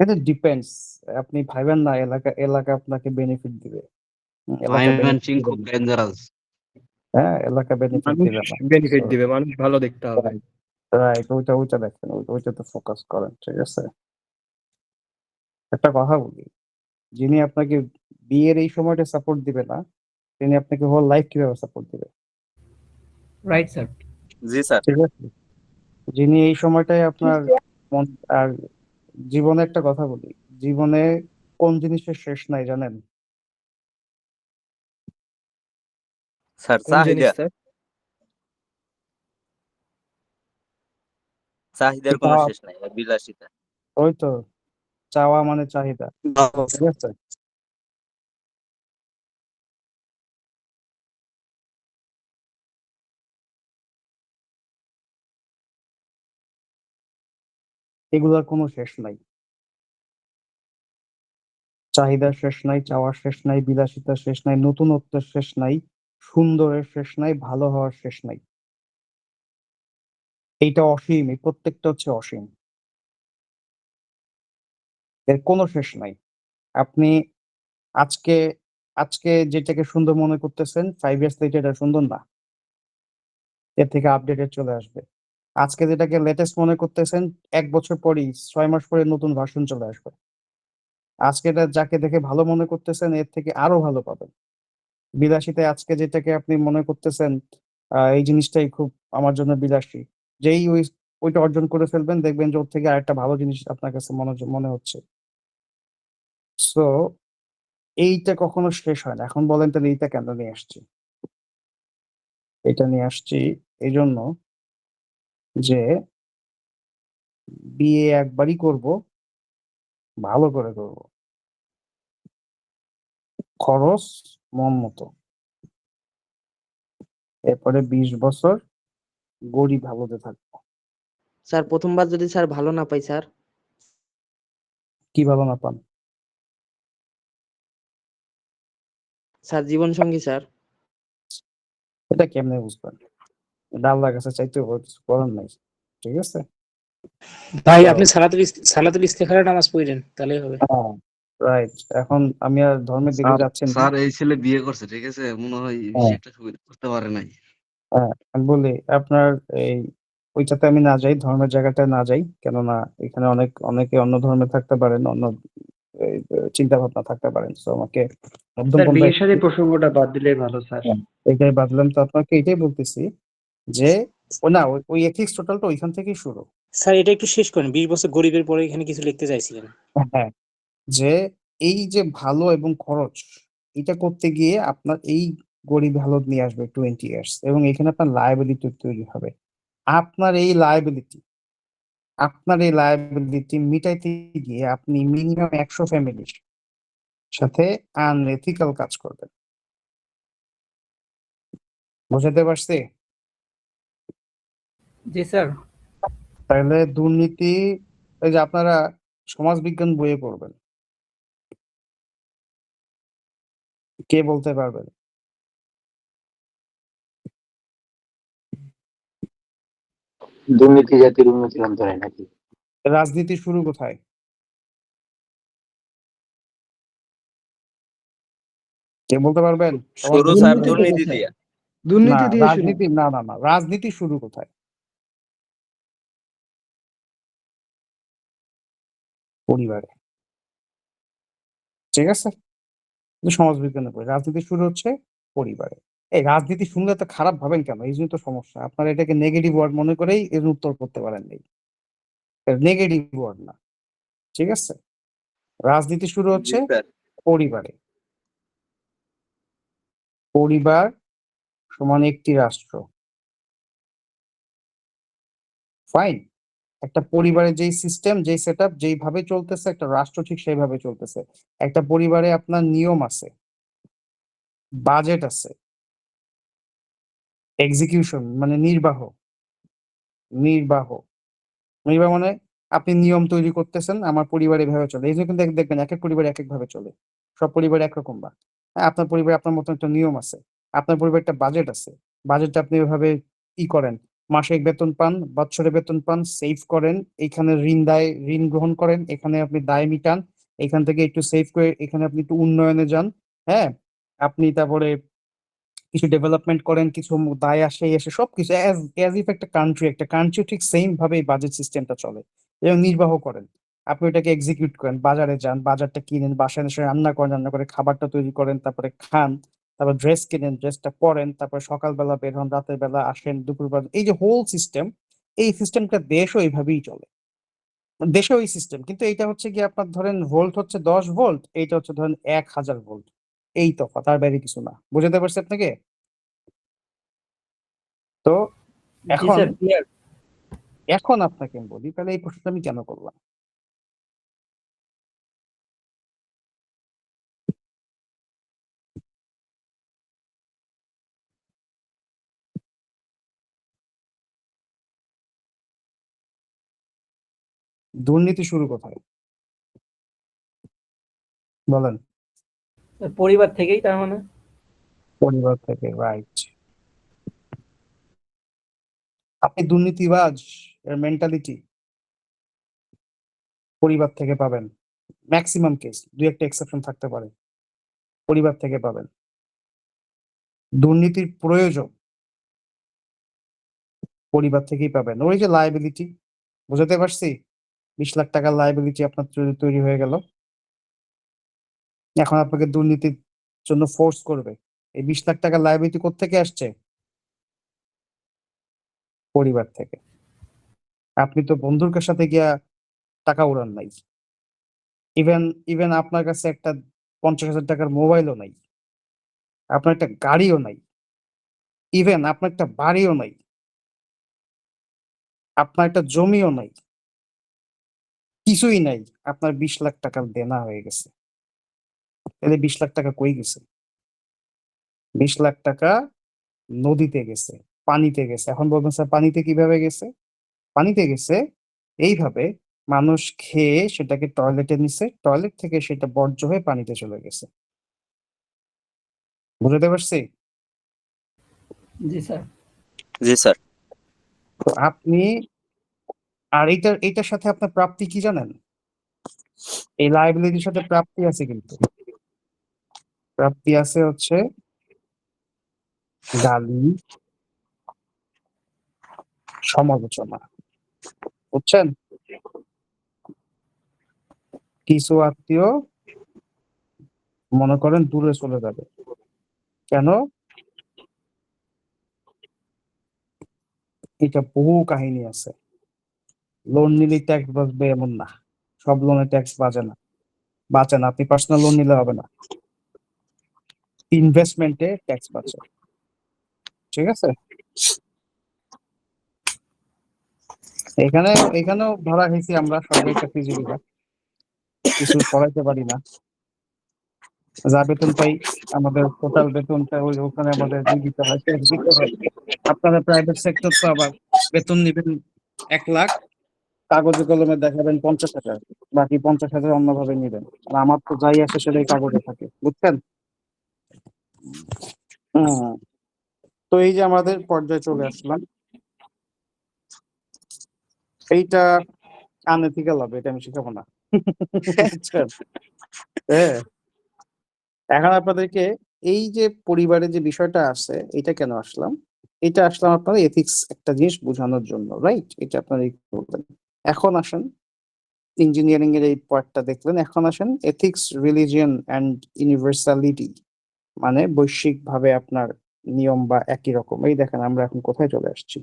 এটা ডিপেন্ডস। আপনি ভাইবেন না এলাকা আপনাকে বেনিফিট দিবে। এলাকা বেনিফিট ময়মনসিং দিবে খুব না। ডেঞ্জারাস। হ্যাঁ, এলাকা বেনিফিট মানুষ দিবে না। বেনিফিট সো দিবে, মানুষ ভালো দেখতে হবে। রাইট, ওইটা দেখেন। ওইটাতে ফোকাস করেন। ঠিক আছে? একটা কথা বলি, যিনি আপনাকে বিয়ের এই সময়টা সাপোর্ট দিবে না, তিনি আপনাকে হোল লাইফ কিভাবে সাপোর্ট দিবে? Right sir. জি স্যার। ঠিক আছে? যিনি এই সময়টায় আপনার মন আর জীবনে একটা কথা বলি, জীবনে কোন জিনিসের শেষ নাই জানেন? স্যার কোন জিনিস স্যার? চাহিদার কোনো চাওয়া। শেষ নাই, বিলাসিতা। ওই তো, চাওয়া মানে চাহিদা। ঠিক আছে? এগুলার কোনো শেষ নাই। চাহিদার শেষ নাই, চাওয়ার শেষ নাই, বিলাসিতার শেষ নাই, নতুনত্বের শেষ নাই, সুন্দরের শেষ নাই, ভালো হওয়ার শেষ নাই। এইটা অসীম, এই প্রত্যেকটা হচ্ছে অসীম, এর কোনো শেষ নাই। আপনি আজকে আজকে যেটাকে সুন্দর মনে করতেছেন 5 ইয়ার্স লেটার এটা সুন্দর না, এর থেকে আপডেটেড চলে আসবে। আজকে যেটাকে লেটেস্ট মনে করতেছেন 1 বছর পরেই 6 মাস পরে নতুন ভার্সন চলে আসবে। আজকে এটা যাকে দেখে ভালো মনে করতেছেন এর থেকে আরো ভালো পাবেন। বিলাসিতায় আজকে যেটাকে আপনি মনে করতেছেন এই জিনিসটাই খুব আমার জন্য বিলাসী, যেই ওইটা অর্জন করে ফেলবেন দেখবেন যে ওর থেকে আরেকটা ভালো জিনিস আপনার কাছে মনে হচ্ছে। সো এইটা কখনো শেষ হয় না। এখন বলেন তাহলে এইটা কেন নিয়ে আসছি? এটা নিয়ে আসছি এই জন্য যে বিয়ে একবারই করব, ভালো করে করব, খরচ মন মতো, এরপরে 20 বছর গরিব হালতে থাকবো। স্যার প্রথমবার যদি স্যার ভালো না পাই স্যার? কি ভালো না পান? স্যার জীবন সঙ্গী স্যার। এটা কেমনে বুঝবেন? এটা আল্লাহর কাছে চাইতে হবে, কিছু করার নাই। ঠিক আছে? ভাই আপনি সালাতুল ইস্তিখারা নামাজ পড়েন তাহলেই হবে। হ্যাঁ, রাইট। এখন আমি আর ধর্মের দিকে স্যার যাচ্ছেন না। স্যার এই ছেলে বিয়ে করছে, ঠিক আছে, মনে হয় বেশি হ্যাঁ, একটা সুবিধা করতে পারে নাই। হ্যাঁ, আমি বলি আপনার এই ওইটাতে আমি না যাই, ধর্মের জায়গাটায় না যাই, কেননা এখানে অনেকে অন্য ধর্মে থাকতে পারেন, অন্য চিন্তা ভাবনা থাকতে পারেন। তো আমাকে মধ্যম স্যার পন্থায় বিয়ে শাদী প্রসঙ্গটা বাদ দিলেই ভালো স্যার। হ্যাঁ, এটাই বাদলাম। তো আপনাকে এটাই বলতেছি যে ও না, ওই এথিক্স টোটালটা ওইখান থেকেই শুরু। স্যার এটা একটু শেষ করেন, 20 বছর গরিবের পরে এখানে কিছু লিখতে চাইছিলেন। হ্যাঁ, যে এই যে ভালো এবং খরচ, এটা করতে গিয়ে আপনার এই গরিব হালত নিয়ে আসবে 20 ইয়ার্স, এবং এখানে আপনার লায়াবিলিটি তৈরি হবে। আপনার এই লায়াবিলিটি মিটাইতে গিয়ে আপনি মিনিমাম 100 ফ্যামিলির সাথে আনএথিক্যাল কাজ করবেন। বুঝাতে পারছি? জি স্যার। তাহলে দুর্নীতি, এই যে আপনারা সমাজবিজ্ঞান বইয়ে পড়বেন, কে বলতে পারবেন? দুর্নীতি জাতির উন্নতির অন্তরায় নাকি? রাজনীতি শুরু কোথায়? কে বলতে পারবেন? শুরু সমাজবিজ্ঞান স্যার বইয়ে? দুর্নীতি দিয়া। না, দুর্নীতি দিয়ে শুরু। রাজনীতি না, না, না, রাজনীতি শুরু কোথায়? পরিবারে। ঠিক আছে? সমাজবিজ্ঞানের বই, রাজনীতি শুরু হচ্ছে পরিবারে। এই রাজনীতি শুনলে তো খারাপ ভাবেন কেন? এই জন্য তো সমস্যা। আপনারা এটাকে নেগেটিভ ওয়ার্ড মনে করেই এর উত্তর করতে পারেন নাই। নেগেটিভ ওয়ার্ড না। ঠিক আছে? রাজনীতি শুরু জি হচ্ছে স্যার। পরিবারে। পরিবার সমান একটি রাষ্ট্র। ফাইন। একটা পরিবারের যেই সিস্টেম, যেই সেটআপ, যেইভাবে চলতেছে একটা রাষ্ট্র ঠিক সেইভাবে চলতেছে। একটা পরিবারে আপনার নিয়ম আছে, বাজেট আছে, এক্সিকিউশন মানে নির্বাহ, নির্বাহ নির্বাহ মানে আপনি নিয়ম তৈরি করতেছেন, আমার পরিবার এভাবে চলে। এই জন্য কিন্তু দেখবেন এক এক পরিবার এক এক ভাবে চলে, সব পরিবার একরকম না। হ্যাঁ, আপনার পরিবারে আপনার মতন একটা নিয়ম আছে, আপনার পরিবারে একটা বাজেট আছে, বাজেটটা আপনি ওইভাবে ই করেন, মাসিক বেতন পান, বৎসরে বেতন পান, সেভ করেন, এখানে ঋণ গ্রহণ করেন, এখানে আপনি দায় মিটান, এখান থেকে একটু সেভ করে এখানে আপনি একটু উন্নয়নে যান। হ্যাঁ, আপনি তারপরে কিছু ডেভেলপমেন্ট করেন, কিছু দায় আসে এসে সবকিছু অ্যাজ ইফ একটা কান্ট্রি ঠিক সেম ভাবে বাজেট সিস্টেমটা চলে, এবং নির্বাহ করেন। আপনি ওটাকে এক্সিকিউট করেন, বাজারে যান, বাজারটা কিনেন, বাসায় এসে রান্না করেন, রান্না করে খাবারটা তৈরি করেন, তারপরে খান, তারপর ড্রেস কিনেন, ড্রেসটা পরেন, তারপর সকালবেলা বের হন, রাতের বেলা আসেন, দুপুরবেলা, এই যে হোল সিস্টেম, এই সিস্টেমটা দেশও এইভাবেই চলে। দেশেও এই সিস্টেম, কিন্তু এইটা হচ্ছে কি আপনার ধরেন ভোল্ট হচ্ছে 10 ভোল্ট, এইটা হচ্ছে ধরেন 1000 ভোল্ট। এই তফাৎ, তার বাইরে কিছু না। বুঝাতে পারছি আপনাকে? তো জি এখন স্যার ক্লিয়ার। এখন আপনাকে আমি বলি তাহলে এই প্রশ্নটা আমি কেন করলাম। দুর্নীতি শুরু কোথায় বলেন? পরিবার থেকেই তার মানে। পরিবার থেকে, রাইট। আপনি দুর্নীতিবাজ এর মেন্টালিটি পরিবার থেকে পাবেন। ম্যাক্সিমাম কেস, দুই একটা এক্সেপশন থাকতে পারে, পরিবার থেকে পাবেন। দুর্নীতির প্রয়োজন পরিবার থেকেই পাবেন। ওই যে লায়াবিলিটি, বুঝাতে পারছি? 20 লাখ টাকার লায়াবিলিটি আপনার তৈরি হয়ে গেল। এখন আপনাকে দুর্নীতির জন্য ফোর্স করবে। এই 20 লাখ টাকার লায়াবিলিটি কোত্থেকে আসছে? পরিবার থেকে। আপনি তো বন্ধুর সাথে গিয়া টাকা উড়ান নাই। ইভেন ইভেন আপনার কাছে একটা 50,000 টাকার মোবাইলও নাই, আপনার একটা গাড়িও নাই, ইভেন আপনার একটা বাড়িও নাই, আপনার একটা জমিও নাই, কিছুই নাই। আপনার 20 লাখ টাকার দেনা হয়ে গেছে। তাহলে 20 লাখ টাকা কই গেছে? 20 লাখ টাকা নদীতে গেছে, পানিতে গেছে। এখন বলবেন স্যার পানিতে কিভাবে গেছে? পানিতে গেছে এইভাবে, মানুষ খেয়ে সেটাকে টয়লেটে নিছে, টয়লেট থেকে সেটা বর্জ্য হয়ে পানিতে চলে গেছে। বুঝতে পারছি? জি স্যার। জি স্যার। তো আপনি, আর এইটার সাথে আপনার প্রাপ্তি কি জানেন? এই লায়াবিলিটির সাথে প্রাপ্তি আছে, কিন্তু প্রাপ্তি আছে হচ্ছে গালি, সমালোচনা। বুঝছেন? কিছু আত্মীয় মনে করেন দূরে চলে যাবে। কেন? এটা বহু কাহিনী আছে। লোন নিলে ট্যাক্স বাঁচবে এমন না, সব লোনে ট্যাক্স বাঁচে না। আপনি পার্সোনাল লোন নিলে হবে না, ইনভেস্টমেন্টে ট্যাক্স বাঁচে। ঠিক আছে? এখানেও ধরা হয়েছি আমরা সরকারি চাকরিজীবীরা, কিছু করাইতে পারি না। যা বেতন পাই, আমাদের টোটাল বেতনটা ওখানে আমাদের দিয়ে দিতে হয়, ট্যাক্স দিতে হয়। আপনারা প্রাইভেট সেক্টর তো আবার বেতন নিবেন 1 লাখ, কাগজে কলমে দেখাবেন 50,000, বাকি 50,000 অন্যভাবে নিবেন। আর আমার তো যাই আসে সেটাই কাগজে থাকে। বুঝছেন? হুম। তো এই যে আমাদের পর্যায়ে চলে আসলাম, এইটা আনএথিক্যাল হবে, এটা আমি শিখাবো না। বুঝছেন? হ্যাঁ। এখন আপনাদেরকে এই যে পরিবারের যে বিষয়টা আছে, এটা কেন আসলাম? এটা আসলাম আপনার এথিক্স একটা জিনিস বোঝানোর জন্য, রাইট? এটা আপনারা করবেন। এখন আসেন, ইঞ্জিনিয়ারিং এর এই পার্টটা দেখলেন। এখন আসেন এথিক্স, রিলিজিয়ন অ্যান্ড ইউনিভার্সালিটি, মানে বৈশ্বিক ভাবে আপনার নিয়ম বা একই রকম। এই দেখেন আমরা এখন কোথায় চলে আসছি।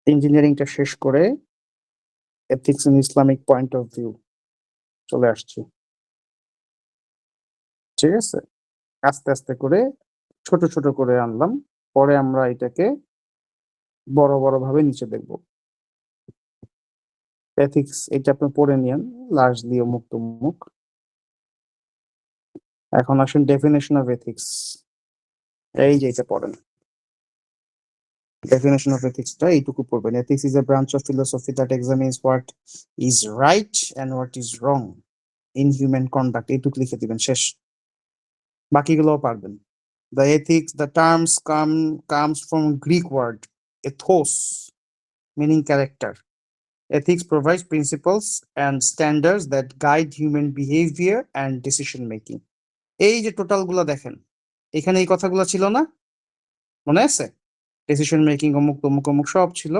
ইঞ্জিনিয়ারিংটা শেষ করে ethics in Islamic point of view চলে আসছি। ঠিক আছে? আস্তে আস্তে করে ছোট ছোট করে আনলাম, পরে আমরা এটাকে বড় বড় ভাবে নিচে দেখব। এথিক্স এটা আপনি পড়ে নিয়েন, লাশ দিয়ে মুক্ত মুখ। এখন আসেন ডেফিনেশন অফ এথিক্স। এই যে এটা পড়েন, ডেফিনেশন অফ এথিক্সটা এইটুকু পড়বেন। Ethics is a branch of philosophy that examines what is right and what is wrong in human conduct. এইটুকু লিখে দিবেন, শেষ। বাকিগুলোও পারবেন। The ethics, the terms comes from Greek word ethos, meaning character. Ethics provides principles and standards that guide human behavior and decision making. এই যে total গুলো দেখেন, এখানে এই কথাগুলো ছিল না? মনে আছে? ডিসিশন মেকিং অমুক তমুক অমুক সব ছিল,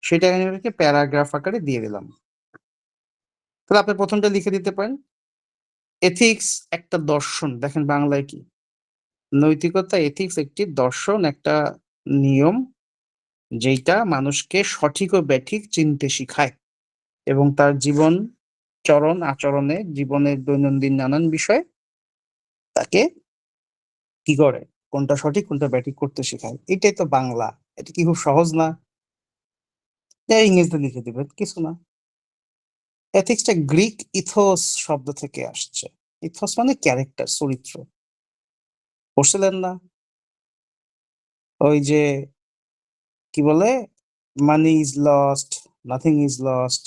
সেটা এখানে প্যারাগ্রাফ আকারে দিয়ে দিলাম। তাহলে আপনি প্রথমটা লিখে দিতে পারেন, এথিক্স একটা দর্শন। দেখেন বাংলায় কি? নৈতিকতা, এথিক্স একটি দর্শন, একটা নিয়ম, যেইটা মানুষকে সঠিক ও ব্যাঠিক চিনতে শিখায় এবং তার জীবন চরণ আচরণে, জীবনের দৈনন্দিন নানান বিষয় তাকে কি করে, কোনটা সঠিক কোনটা ব্যাঠিক করতে শেখায়। এটাই তো বাংলা। এটা কি খুব সহজ না? ইংরেজিতে লিখে দিবেন, কিছু না। এথিক্সটা গ্রিক ইথোস শব্দ থেকে আসছে। ইথোস মানে ক্যারেক্টার, চরিত্র। পড়ছিলেন না? ওই যে কি বলে, money is lost, nothing is lost,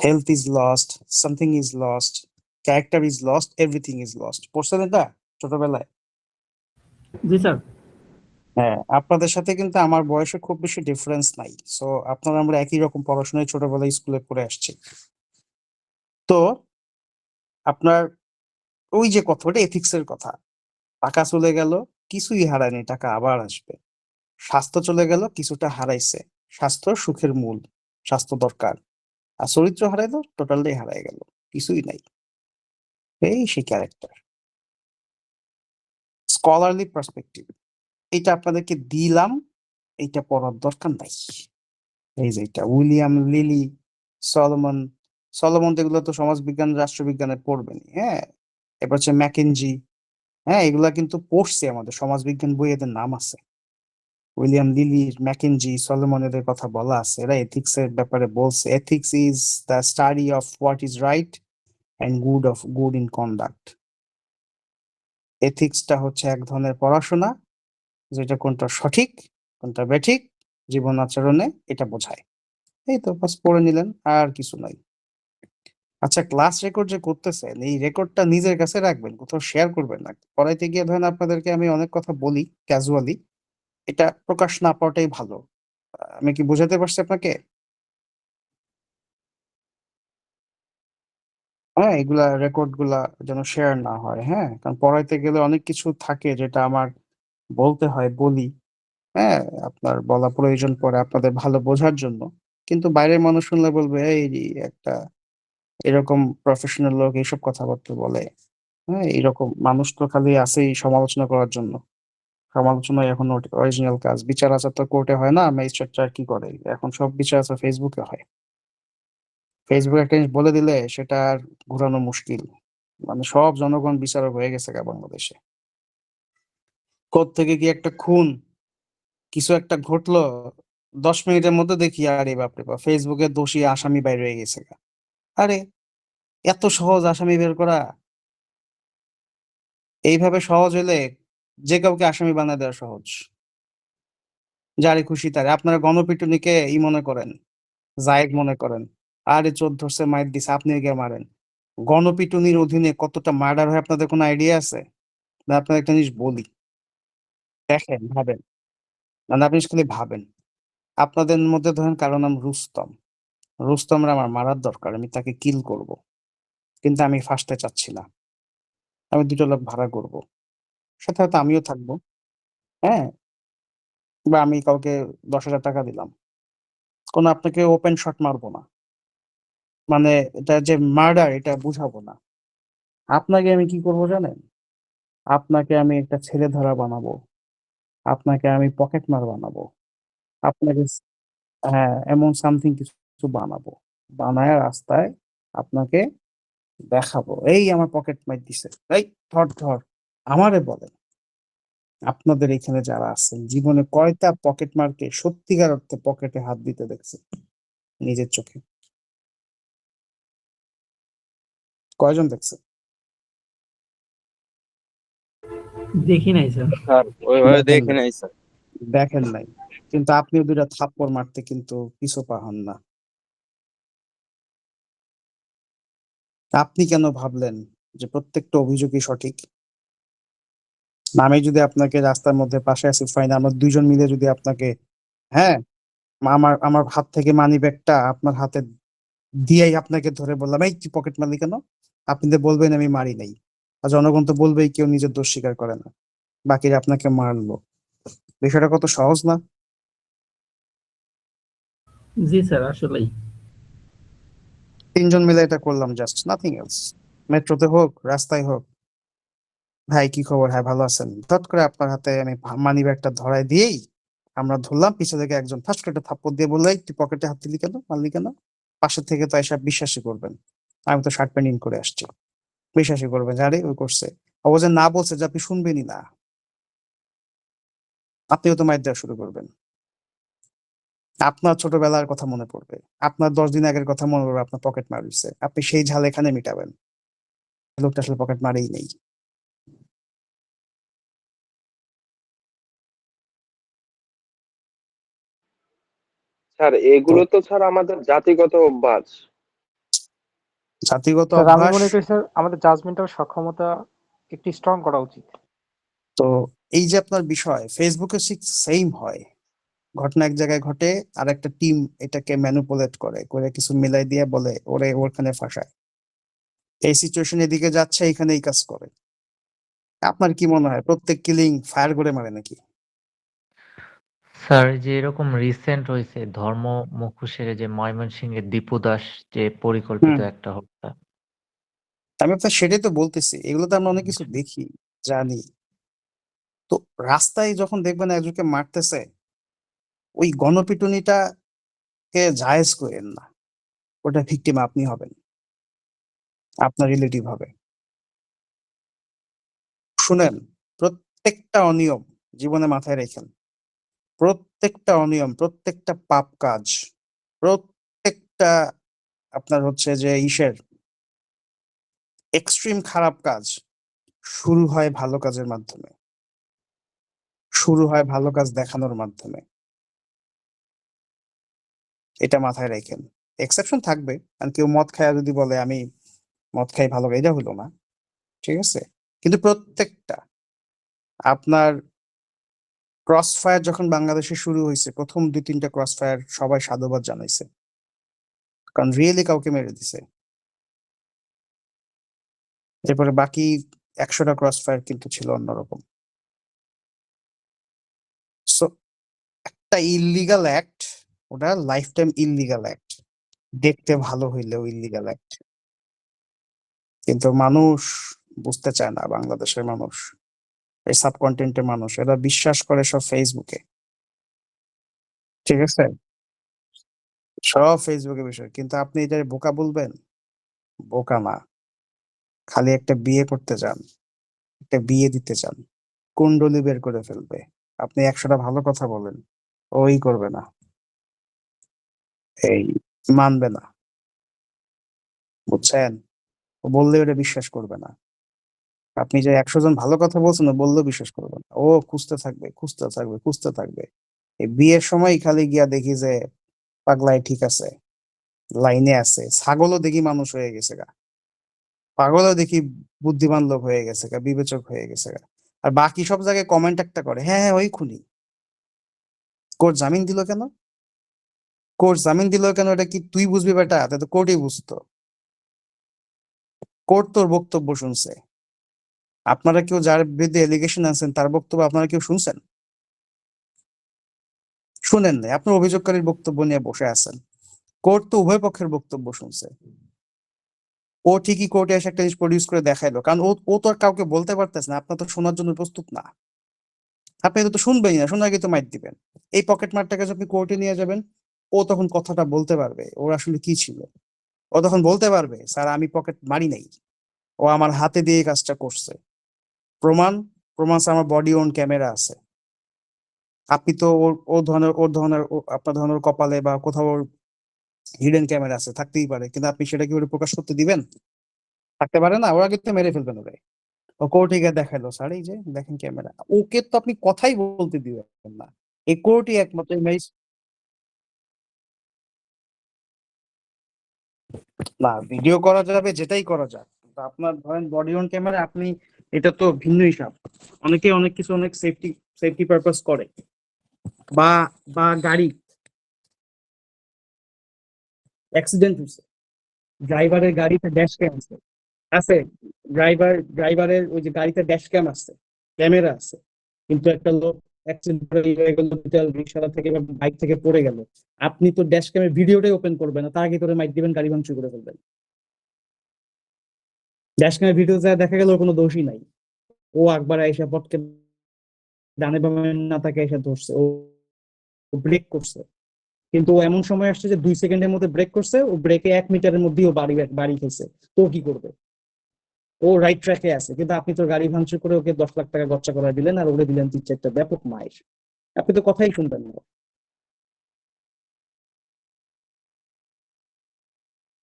health is lost, something is lost, character is lost, everything is lost. পড়ছেন এটা ছোটবেলায়? জি স্যার। হ্যাঁ, আপনাদের সাথে কিন্তু আমার বয়সে খুব বেশি ডিফারেন্স নাই। সো আপনারা আমরা একই রকম পড়াশোনায় ছোটবেলায় স্কুলে করে আসছি। তো আপনার ওই যে কথা, ওটা এথিক্স এর কথা। টাকা চলে গেল, কিছুই হারায়নি, টাকা আবার আসবে। স্বাস্থ্য চলে গেল, কিছুটা হারাইছে। স্বাস্থ্য সুখের মূল, স্বাস্থ্য দরকার। আর চরিত্র হারাইলো, টোটালটাই হারায় গেল, কিছুই নাই। এই সেই ক্যারেক্টার। স্কলারলি পার্সপেক্টিভ, এটা আপনাদেরকে দিলাম, এইটা পড়ার দরকার নাই। এই যে এটা উইলিয়াম লিলি, সলোমন, সলোমন এগুলো তো সমাজবিজ্ঞান রাষ্ট্রবিজ্ঞানে পড়বেনি। হ্যাঁ, এবার হচ্ছে ম্যাকেনজি। হ্যাঁ, এগুলা কিন্তু পড়ছে, আমাদের সমাজবিজ্ঞান বই এদের নাম আছে। উইলিয়াম লিলি, ম্যাকেনজি, সলোমন এদের কথা বলা আছে। এরা এথিক্স এর ব্যাপারে বলছে, ethics is the study of what is right and good in conduct. এথিক্সটা হচ্ছে এক ধরনের পড়াশোনা, যেটা কোনটা সঠিক কোনটা বেঠিক জীবন আচরণে এটা বোঝায়। এই তো বাস পড়ে নিলেন, আর কিছু নাই। আচ্ছা, ক্লাস রেকর্ড যে করতেছেন, এই রেকর্ডটা নিজের কাছে রাখবেন, কোথাও শেয়ার করবেন না। পড়াইতে গিয়ে ধরেন আপনাদেরকে আমি অনেক কথা বলি ক্যাজুয়ালি, এটা প্রকাশ না পাওয়াটাই ভালো। আমি কি বোঝাতে পারছি আপনাকে? হ্যাঁ, এগুলা রেকর্ড গুলা যেন শেয়ার না হয়। হ্যাঁ, কারণ পড়াইতে গেলে অনেক কিছু থাকে যেটা আমার বলতে হয়, বলি। হ্যাঁ, আপনার বলা প্রয়োজন পড়ে আপনাদের ভালো বোঝার জন্য। কিন্তু বাইরের মানুষ শুনলে বলবে, এই একটা এরকম প্রফেশনাল লোক এইসব কথাবার্তা বলে। হ্যাঁ, এইরকম মানুষ তো খালি আছেই সমালোচনা করার জন্য। সমালোচনাই এখন অরিজিনাল কাজ। বিচার আচার তো কোর্টে হয় না, ম্যাজিস্ট্রেটরা কি করে, এখন সব বিচার আচার ফেসবুকে হয়। ফেসবুকে একটা জিনিস বলে দিলে সেটা আর ঘুরানো মুশকিল। মানে সব জনগণ বিচারক হয়ে গেছে বাংলাদেশে। কোর্ট থেকে কি একটা খুন, কিছু একটা ঘটলো, 10 মিনিটের মধ্যে দেখি আরে বাপরে বাপ, ফেসবুকে দোষী আসামি বাইর হয়ে গেছে। আরে এত সহজ আসামি বের করা? এইভাবে সহজ হলে যে কাউকে আসামি বানায় দেওয়া সহজ, যারে খুশি তারে। আপনারা গণপিটুনিকে মনে করেন, জায়েদ মনে করেন, আরে চোর ধরছে মাইর দিছে, আপনি গিয়ে মারেন। গণপিটুনির অধীনে কতটা মার্ডার হয় আপনাদের কোনো আইডিয়া আছে? না, আপনার একটা জিনিস বলি, দেখেন, ভাবেন। মানে আপনি খালি ভাবেন, আপনাদের মধ্যে ধরেন কারো নাম রুস্তম। রুস্তমরা আমার মারার দরকার, আমি তাকে কিল করব, কিন্তু আমি ফার্স্টে চাচ্ছি না। আমি 2টা লোক ভাড়া করব, সাথে হয়তো আমিও থাকবো। হ্যাঁ, বা আমি কাউকে 10,000 টাকা দিলাম, কোনো আপনাকে ওপেন শট মারবো না। মানে এটা যে মার্ডার এটা বুঝাবো না। আপনাকে আমি কি করব জানেন? আপনাকে আমি একটা ছেলে ধরা বানাবো, আপনাকে আমি পকেট মার বানাবো, আপনাকে হ্যাঁ, এমন সামথিং কিছু বানাবো। বানায় রাস্তায় আপনাকে দেখাবো, এই আমার পকেট মার দিছে, এই ধর ধর। আমারে বলেন, আপনাদের এখানে যারা আছেন জীবনে কয়টা পকেট মারকে সত্যিকার অর্থে পকেটে হাত দিতে দেখছে নিজের চোখে? কয়জন দেখছে? দেখি নাই স্যার। স্যার ওইভাবে দেখেন দেখে নাই, নাই স্যার। দেখেন নাই, কিন্তু আপনিও 2টা থাপ্পড় মারতে কিন্তু পিছু পা হন না। আপনি কেন ভাবলেন যে প্রত্যেকটা অভিযোগই সঠিক? আমি যদি আপনাকে রাস্তার মধ্যে পাশে অ্যাসিড ফাইন, আমরা 2জন মিলে যদি আপনাকে, হ্যাঁ, আমার আমার হাত থেকে মানি ব্যাগটা আপনার হাতে দিয়েই আপনাকে ধরে বললাম, এই তুই পকেট মারলি কেন? আপনি তো বলবেন আমি মারি নাই। আর জনগণ তো বলবেই কেউ নিজের দোষ স্বীকার করে না, বাকিরা আপনাকে মারলো। বিষয়টা কত সহজ না? জি স্যার, আসলেই। 3জন মিলে এটা করলাম, জাস্ট নাথিং এলস। মেট্রোতে হোক, রাস্তায় হোক, ভাই কি খবর, হ্যাঁ ভালো আছেন, হঠাৎ করে আপনার হাতে আমি মানি ব্যাগটা ধরাই দিয়েই আমরা ধরলাম, পিছনে থেকে একজন ফার্স্ট করে একটা থাপ্পড় দিয়ে বললো, এই তুই পকেটে হাত দিলি কেন, মারলি কেন? পাশে থেকে তো এসব বিশ্বাসই করবেন, আমি তো শার্ট প্যান্ট ইন করে আসছি, বিশ্বাসই করবেন যে আরে ওই করছে। ও যে না বলছে যে আপনি শুনবেনই না, আপনিও তো মাইর দেওয়া শুরু করবেন। আপনার ছোটবেলার কথা মনে পড়বে, আপনার 10 দিন আগের কথা মনে পড়বে, আপনার পকেট মার হইছে, আপনি সেই ঝাল এখানে মিটাবেন। লোকটা আসলে পকেট মারেই নেই। স্যার তো এগুলো তো স্যার আমাদের জাতিগত অভ্যাস। জাতিগত স্যার আমি অভ্যাস। মনে করি স্যার আমাদের জাজমেন্টাল সক্ষমতা একটু স্ট্রং করা উচিত। তো এই যে আপনার বিষয় ফেসবুকে সেম হয়, ঘটনা এক জায়গায় ঘটে আর একটা টিম এটাকে ম্যানিপুলেট করে কিছু মিলাই দিয়ে বলে ওরে ওখানে ফাঁসায়, এই সিচুয়েশন এদিকে যাচ্ছে এখানে এই কাজ করে। আপনার কি মনে হয় প্রত্যেক কিলিং ফায়ার করে মারে নাকি? স্যার যে এরকম রিসেন্ট হয়েছে ধর্ম মুখোশের যে ময়মনসিংহের দীপু দাস যে পরিকল্পিত হুম, একটা হত্যা। আমি আপনার সেটাই তো বলতেছি, এগুলো তো আমরা অনেক কিছু দেখি, জানি। তো রাস্তায় যখন দেখবেন একজনকে মারতেছে, ওই গণপিটুনিটাকে জায়েজ করেন না। ওটা ভিকটিম আপনি হবেন, আপনার রিলেটিভ হবে। শুনেন, প্রত্যেকটা অনিয়ম জীবনে মাথায় রেখেন, প্রত্যেকটা অনিয়ম, প্রত্যেকটা পাপ কাজ, প্রত্যেকটা আপনার হচ্ছে যে এক্সট্রিম খারাপ কাজ শুরু হয় ভালো কাজের মাধ্যমে, শুরু হয় ভালো কাজ দেখানোর মাধ্যমে। এটা মাথায় রাখেন। এক্সেপশন থাকবে, কারণ কেউ মদ খায় যদি বলে আমি মদ খাই ভালো, এটা হলো না, ঠিক আছে? কিন্তু প্রত্যেকটা আপনার ক্রস ফায়ার যখন বাংলাদেশে শুরু হয়েছে, প্রথম 2-3টা ক্রস ফায়ার সবাই সাধুবাদ জানাইছে, কারণ রিয়েলি কাউকে মেরে দিছে। এরপরে বাকি 100টা ক্রস ফায়ার কিন্তু ছিল অন্যরকম। সো একটা ইললিগাল অ্যাক্ট, ওটা লাইফ টাইম ইললিগাল অ্যাক্ট, দেখতে ভালো হইলেও ইললিগাল অ্যাক্ট। কিন্তু মানুষ বুঝতে চায় না, বাংলাদেশের মানুষ, এই সাবকন্টিনেন্টের মানুষ, এরা বিশ্বাস করে সব ফেসবুকে, ঠিক আছে? সব ফেসবুকে বিষয়, কিন্তু আপনি এটা বোকা বলবেন? বোকা না। খালি একটা বিয়ে করতে চান, একটা বিয়ে দিতে চান, কুণ্ডলি বের করে ফেলবে। আপনি 100টা ভালো কথা বলেন, ওই করবে না, এই মানবে না, বুঝছেন? ও বললে ওটা বিশ্বাস করবে না। আপনি যে 100 জন ভালো কথা বলছেন, ও বললেও বিশ্বাস করবে না। ও খুঁজতে থাকবে, খুঁজতে থাকবে, খুঁজতে থাকবে। এই বিয়ের সময় খালি গিয়া দেখি যে পাগলাই ঠিক আছে, লাইনে আছে। ছাগলও দেখি মানুষ হয়ে গেছে গা, পাগলও দেখি বুদ্ধিমান লোক হয়ে গেছে গা, বিবেচক হয়ে গেছে গা। আর বাকি সব জায়গায় কমেন্ট একটা করে, হ্যাঁ হ্যাঁ ওই খুনি। কোর্ট জামিন দিল কেন? কোর্ট জামিন দিল কেন? এটা কি তুই বুঝবি বেটা? তা তো কোর্টই বুঝতো। কোর্ট তোর বক্তব্য শুনছে। আপনারা কেউ যার বিরুদ্ধে এলিগেশন আনছেন তার বক্তব্য আপনারা কেউ শুনছেন? শুনেন নাই। আপনার অভিযোগকারীর বক্তব্য নিয়ে বসে আছেন। কোর্ট তো উভয় পক্ষের বক্তব্য শুনছে। ও ঠিকই কোর্টে এসে একটা জিনিস প্রডিউস করে দেখাইলো, কারণ ও ও তো আর কাউকে বলতে পারতেছে না, আপনার তো শোনার জন্য প্রস্তুত না। আপনি তো শুনবেনই না, শোনার আগে তো মাইর দিবেন। এই পকেট মারটাকে আপনি কোর্টে নিয়ে যাবেন, ও তখন কথাটা বলতে পারবে ওর আসলে কি ছিল। ও তখন বলতে পারবে, স্যার আমি পকেট মারি নাই, ও আমার হাতে দিয়ে এই কাজটা করছে। প্রমাণ, প্রমাণ স্যার আমার বডি অন ক্যামেরা আছে। আপনি তো আপনার ধরনের কপালে বা কোথাও হিডেন ক্যামেরা আছে, থাকতেই পারে, কিন্তু আপনি সেটা কি ওরে প্রকাশ করতে দিবেন? থাকতে পারে না, ওরা কিন্তু মেরে ফেলবেন ওরে। ও কোর্টে গিয়ে দেখালো, স্যার এই যে দেখেন ক্যামেরা। ওকে তো আপনি কথাই বলতে দিবেন না। এই কোর্টই একমাত্র না, ভিডিও করা যাবে, যেটাই করা যাক, কিন্তু আপনার ধরেন বডি অন ক্যামেরা, আপনি এটা তো ভিন্ন হিসাব। অনেকে অনেক কিছু অনেক সেফটি সেফটি পারপাস করে, বা বা গাড়ি অ্যাক্সিডেন্ট হয়েছে, ড্রাইভারের গাড়িতে ড্যাশ ক্যাম আছে, আছে ড্রাইভারের ওই যে গাড়িতে ড্যাশ ক্যাম আছে, ক্যামেরা আছে, কিন্তু একটা লোক অ্যাক্সিডেন্ট হয়ে গেল, রিক্সাওয়ালা থেকে বা বাইক থেকে পড়ে গেল, আপনি তো ড্যাশ ক্যামের ভিডিওটাই ওপেন করবেন না, তার আগে করে মাইক দিবেন, গাড়ি ভাঙচুর করে ফেলবেন। ড্যাশ ক্যামের ভিডিও যা দেখা গেল কোনো দোষই নাই, ও একবার এসে পটকে ডানে বামে না তাকে এসে ধরছে, ও ব্রেক করছে, কিন্তু ও এমন সময় আসছে যে 2 সেকেন্ডের মধ্যে ব্রেক করছে, ও ব্রেকে 1 মিটারের মধ্যেই ও বাড়ি খেয়েছে। তো কি করবে? ও রাইট ট্র্যাকে আছে, কিন্তু আপনি তো গাড়ি ভাঙচুর করে ওকে 10 লাখ টাকা গচ্চা করে দিলেন, আর ওরে দিলেন 3-4টা ব্যাপক মাইর। আপনি তো কথাই শুনবেন না,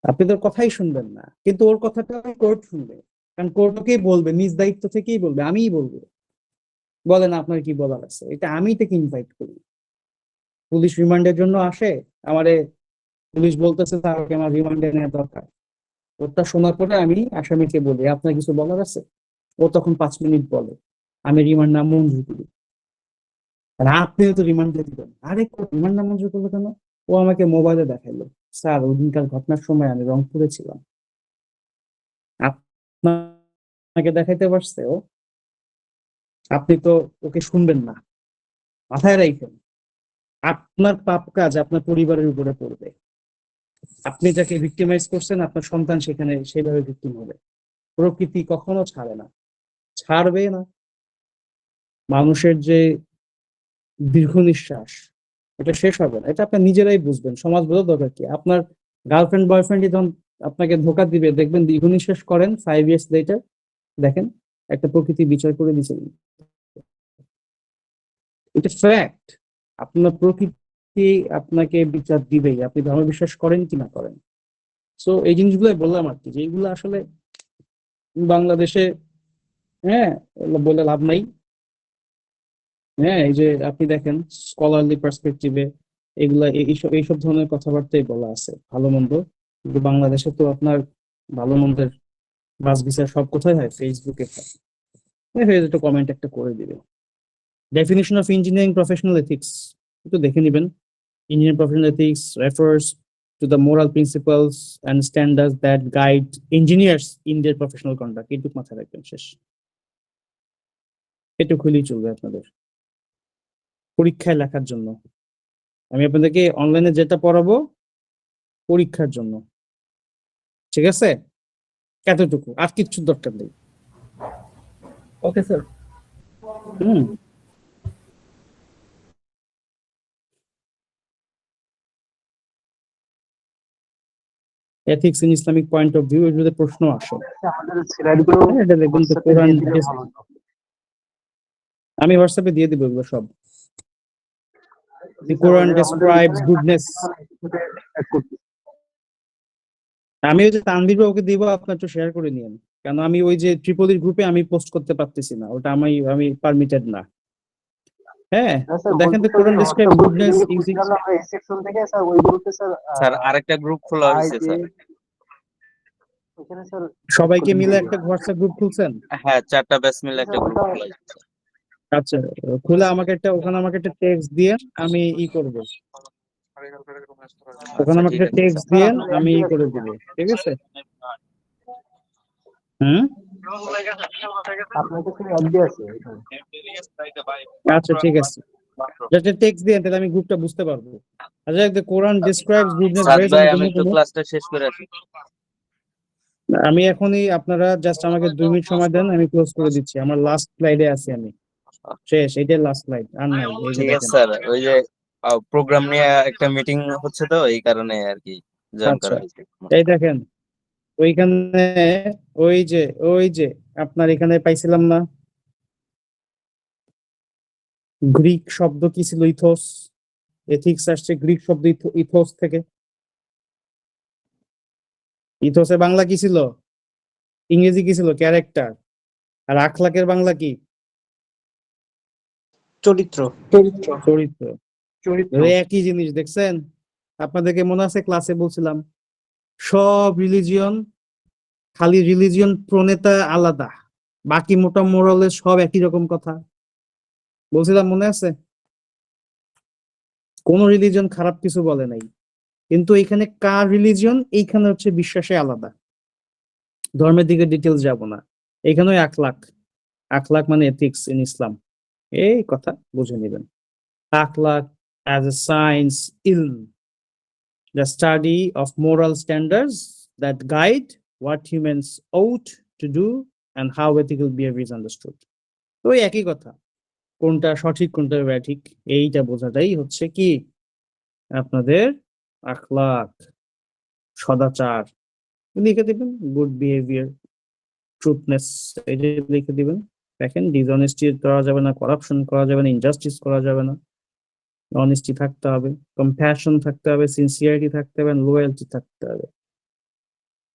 আপনি তো ওর কথাই শুনবেন না, কিন্তু ওর কথাটা কোর্ট শুনবে, কারণ কোর্ট ওকেই বলবে, নিজ দায়িত্ব থেকেই বলবে, আমিই বলবো, বলেন আপনার কি বলার আছে। এটা আমি থেকে ইনভাইট করি, পুলিশ রিমান্ডের জন্য আসে, আমারে পুলিশ বলতেছে স্যার ওকে আমার রিমান্ডে নেওয়া দরকার। ওটা শোনার পরে আমি আসামিকে বলি আপনার কিছু বলার আছে? ও তখন 5 মিনিট বলে, আমি রিমান্ড নামঞ্জুর করি। আর আপনিও তো রিমান্ড দিয়ে দিবেন। আরে রিমান্ড নামঞ্জুর করলো কেন? ও আমাকে মোবাইলে দেখাইলো, স্যার ওই দিনকার ঘটনার সময় আমি রংপুরে ছিলাম। আপনাকে দেখাইতে পারছে ও? আপনি তো ওকে শুনবেন না, মাথায় রাখেন। আপনার পাপ কাজ আপনার পরিবারের উপরে পড়বে। আপনি যাকে ভিক্টিমাইজ করছেন আপনার সন্তান সেখানে সেভাবে ভিক্টিম হবে। প্রকৃতি কখনো ছাড়ে না, ছাড়বে না। মানুষের যে দীর্ঘ নিঃশ্বাস এটা শেষ হবে না, এটা আপনি নিজেরাই বুঝবেন। সমাজ বোঝার দরকার কি? আপনার গার্লফ্রেন্ড বয়ফ্রেন্ড যখন আপনাকে ধোকা দিবে দেখবেন দীর্ঘ নিঃশ্বাস করেন 5 years later, দেখেন একটা প্রকৃতি বিচার করে দিচ্ছে। এটা ফ্যাক্ট। আপনার প্রকৃতি আপনাকে বিচার দিবেই, আপনি ধর্ম বিশ্বাস করেন কি না করেন। সো এই জিনিসগুলো বললাম আর কি, যে এইগুলো আসলে বাংলাদেশে হ্যাঁ এগুলো বলে লাভ নাই। হ্যাঁ, এই যে আপনি দেখেন স্কলারলি পার্সপেক্টিভে এগুলা এইসব ধরনের কথাবার্তাই বলা আছে ভালো মন্দ, কিন্তু বাংলাদেশে তো আপনার ভালো মন্দের বাস বিচার সব কোথায় হয়? ফেসবুকে হয়। একটু কমেন্ট একটা করে দিবে। Definition of engineering professional ethics একটু দেখে নেবেন। Engineering professional ethics refers to the moral principles and standards that guide engineers in their professional conduct. এটুকু মাথায় রাখবেন, শেষ। এটুকু হলেই চলবে আপনাদের পরীক্ষায় লেখার জন্য। আমি আপনাদেরকে অনলাইনে যেটা পড়াবো পরীক্ষার জন্য, ঠিক আছে? এতটুকু, আর কিচ্ছু দরকার নেই। Okay sir. Hmm, ethics in Islamic point of view এর যদি প্রশ্ন আসে আমাদের স্লাইডগুলো হ্যাঁ, এটা দেখবেন তো WhatsApp-এ কোরআন দিয়ে দিলে ভালো হতো। আমি হোয়াটসঅ্যাপে দিয়ে দিব এগুলো সব। জি The স্যার, Quran ওই যে আমাদের describes এখানে goodness. add করতে। আমি ওই যে তানভীর ওকে দিব, আপনার একটু শেয়ার করে নিয়েন, কারণ আমি ওই যে ট্রিপলির গ্রুপে আমি পোস্ট করতে পারতেছি না, ওটা আমি পারমিটেড না। হ্যাঁ, না তো স্যার, দেখেন তো বলতে Quran sir describes WhatsApp group goodness যেগুলো ইউজিং। খুলছিলাম না আমরা এই সেকশন থেকে, স্যার ওই গ্রুপে স্যার স্যার আরেকটা গ্রুপ খোলা হয়েছে আইডি স্যার। ওখানে স্যার সবাইকে মিলে একটা হোয়াটসঅ্যাপ গ্রুপ খুলছেন? হ্যাঁ, 4টা ব্যাচ মিলে জি একটা স্যার, গ্রুপ ওটা খোলা হয়েছে। আচ্ছা, খুলে ওখানে আমাকে একটা টেক্সট দিয়ে আমি ই করব। ওখানে আচ্ছা আমাকে ঠিক একটা আছে টেক্সট স্যার। দিয়ে আপনার আমি ই অ্যাড করে দিয়ে দিব, ঠিক আছে? হুম, আপনার কাছে অ্যাড দিয়ে আছে এখানে। আচ্ছা ঠিক আছে, জাস্ট টেক্সট দিয়ে তাহলে আমি গ্রুপটা বুঝতে পারবো। আচ্ছা, the Quran describes goodness Saad base ভাই অন আমি একটু ক্লাসটা শেষ করে আসি। আমি এখনই, আপনারা জাস্ট আমাকে 2 মিনিট সময় দেন, আমি ক্লোজ করে দিচ্ছি। আমার লাস্ট স্লাইডে আছি আমি, শেষ, এইটাই লাস্ট স্লাইড, আর নাই। এই যে ঠিক আছে দেখেন। স্যার, ওই যে প্রোগ্রাম নিয়ে একটা মিটিং হচ্ছে তো এই কারণে আর কি জয়েন আচ্ছা, করা হয়েছে। এই দেখেন ওইখানে, ওই যে আপনার এখানে পাইছিলাম না, গ্রিক শব্দ কি ছিল? ইথোস। এথিক্স আসছে গ্রিক শব্দ ইথোস থেকে। ইথোসের বাংলা কি ছিল? ইংরেজি কি ছিল? ক্যারেক্টার। আর আখলাকের বাংলা কি? চরিত্র। চরিত্র। চরিত্র। একই জিনিস, দেখছেন? আপনাদেরকে মনে আছে ক্লাসে বলছিলাম সব রিলিজিয়ন, খালি রিলিজিয়ন প্রণেতা আলাদা, বাকি মোটা মোরালে সব একই রকম কথা বলছিলাম, মনে আছে? কোন রিলিজিয়ন খারাপ কিছু বলে নাই, কিন্তু এইখানে কার রিলিজিয়ন, এইখানে হচ্ছে বিশ্বাসে আলাদা। ধর্মের দিকে ডিটেলস যাব না, এইখানে আখলাক। আখলাক মানে এথিক্স ইন ইসলাম, এই কথা বুঝে নেবেন। আখলাক as a science ilm, the study of moral standards that guide what humans ought to do and how ethical behavior is understood. তো ওই একই কথা, কোনটা সঠিক কোনটা ব্যাঠিক এইটা বোঝাটাই হচ্ছে কি আপনাদের আখলাক, সদাচার। লিখে দিবেন গুড বিহেভিয়ার, ট্রুথনেস, এটা লিখে দিবেন। দেখেন, ডিসঅনেস্টি করা যাবে না, করাপশন করা যাবে না, ইনজাস্টিস করা যাবে না, অনেস্টি থাকতে হবে, কম্প্যাশন থাকতে হবে, সিনসিয়ারিটি থাকতে হবে, লয়ালটি থাকতে হবে,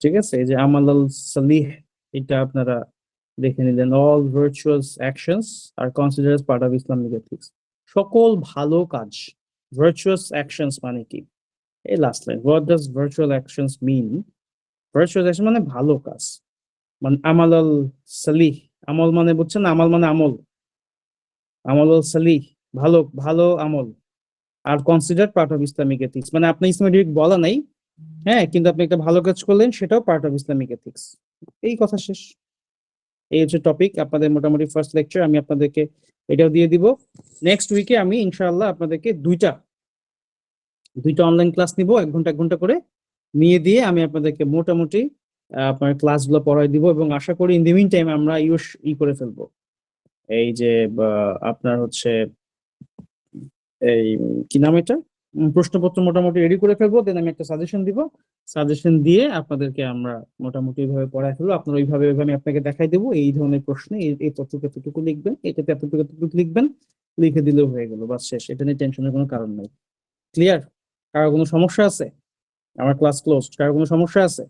ঠিক আছে? এই যে আমাল সালিহ, এটা আপনারা দেখে নিলেন। All virtuous actions are considered part of Islamic ethics. সকল ভালো কাজ, ভার্চুয়াস অ্যাকশনস মানে কি? এই last line, what does virtual actions mean? Virtual action মানে ভালো কাজ, মানে আমাল আল সালিহ, আমল মানে বুঝছেন না, আমাল মানে আমল, আমল আল সালিহ ভালো ভালো আমল, আর consider part of Islamic ethics, মানে আপনি ইসলামিক বলা নাই, হ্যাঁ, কিন্তু আপনি একটা ভালো কাজ করলেন সেটাও পার্ট অফ ইসলামিক এথিক্স। এই কথা শেষ। এই হচ্ছে টপিক আপনাদের মোটামুটি ফার্স্ট লেকচার। আমি আপনাদেরকে এটাও দিয়ে দিব। নেক্সট উইকে আমি ইনশাআল্লাহ আপনাদেরকে দুইটা অনলাইন ক্লাস নিব, 1 ঘন্টা 1 ঘন্টা করে নিয়ে দিয়ে আমি আপনাদেরকে মোটামুটি আপনার ক্লাসগুলো পড়াই দিব, এবং আশা করি ইন দি মিন টাইম আমরা করে ফেলবো, এই যে আপনার হচ্ছে এই কি নাম এটা, প্রশ্নপত্র মোটামুটি রেডি করে ফেলবো, দেন আমি একটা সাজেশন দিব, সাজেশন দিয়ে আপনাদেরকে আমরা মোটামুটি এইভাবে পড়াই ফেলবো। আপনারা ওইভাবে আমি আপনাকে দেখাই দেবো এই ধরনের প্রশ্নে এই তথ্যকে এতটুকু লিখবেন, এটাতে এতটুকু লিখবেন, লিখে দিলেও হয়ে গেল, বাস শেষ। এটা নিয়ে টেনশনের কোনো কারণ নেই। ক্লিয়ার? কারো কোনো সমস্যা আছে? আমার ক্লাস ক্লোজ। কারো কোনো সমস্যা আছে?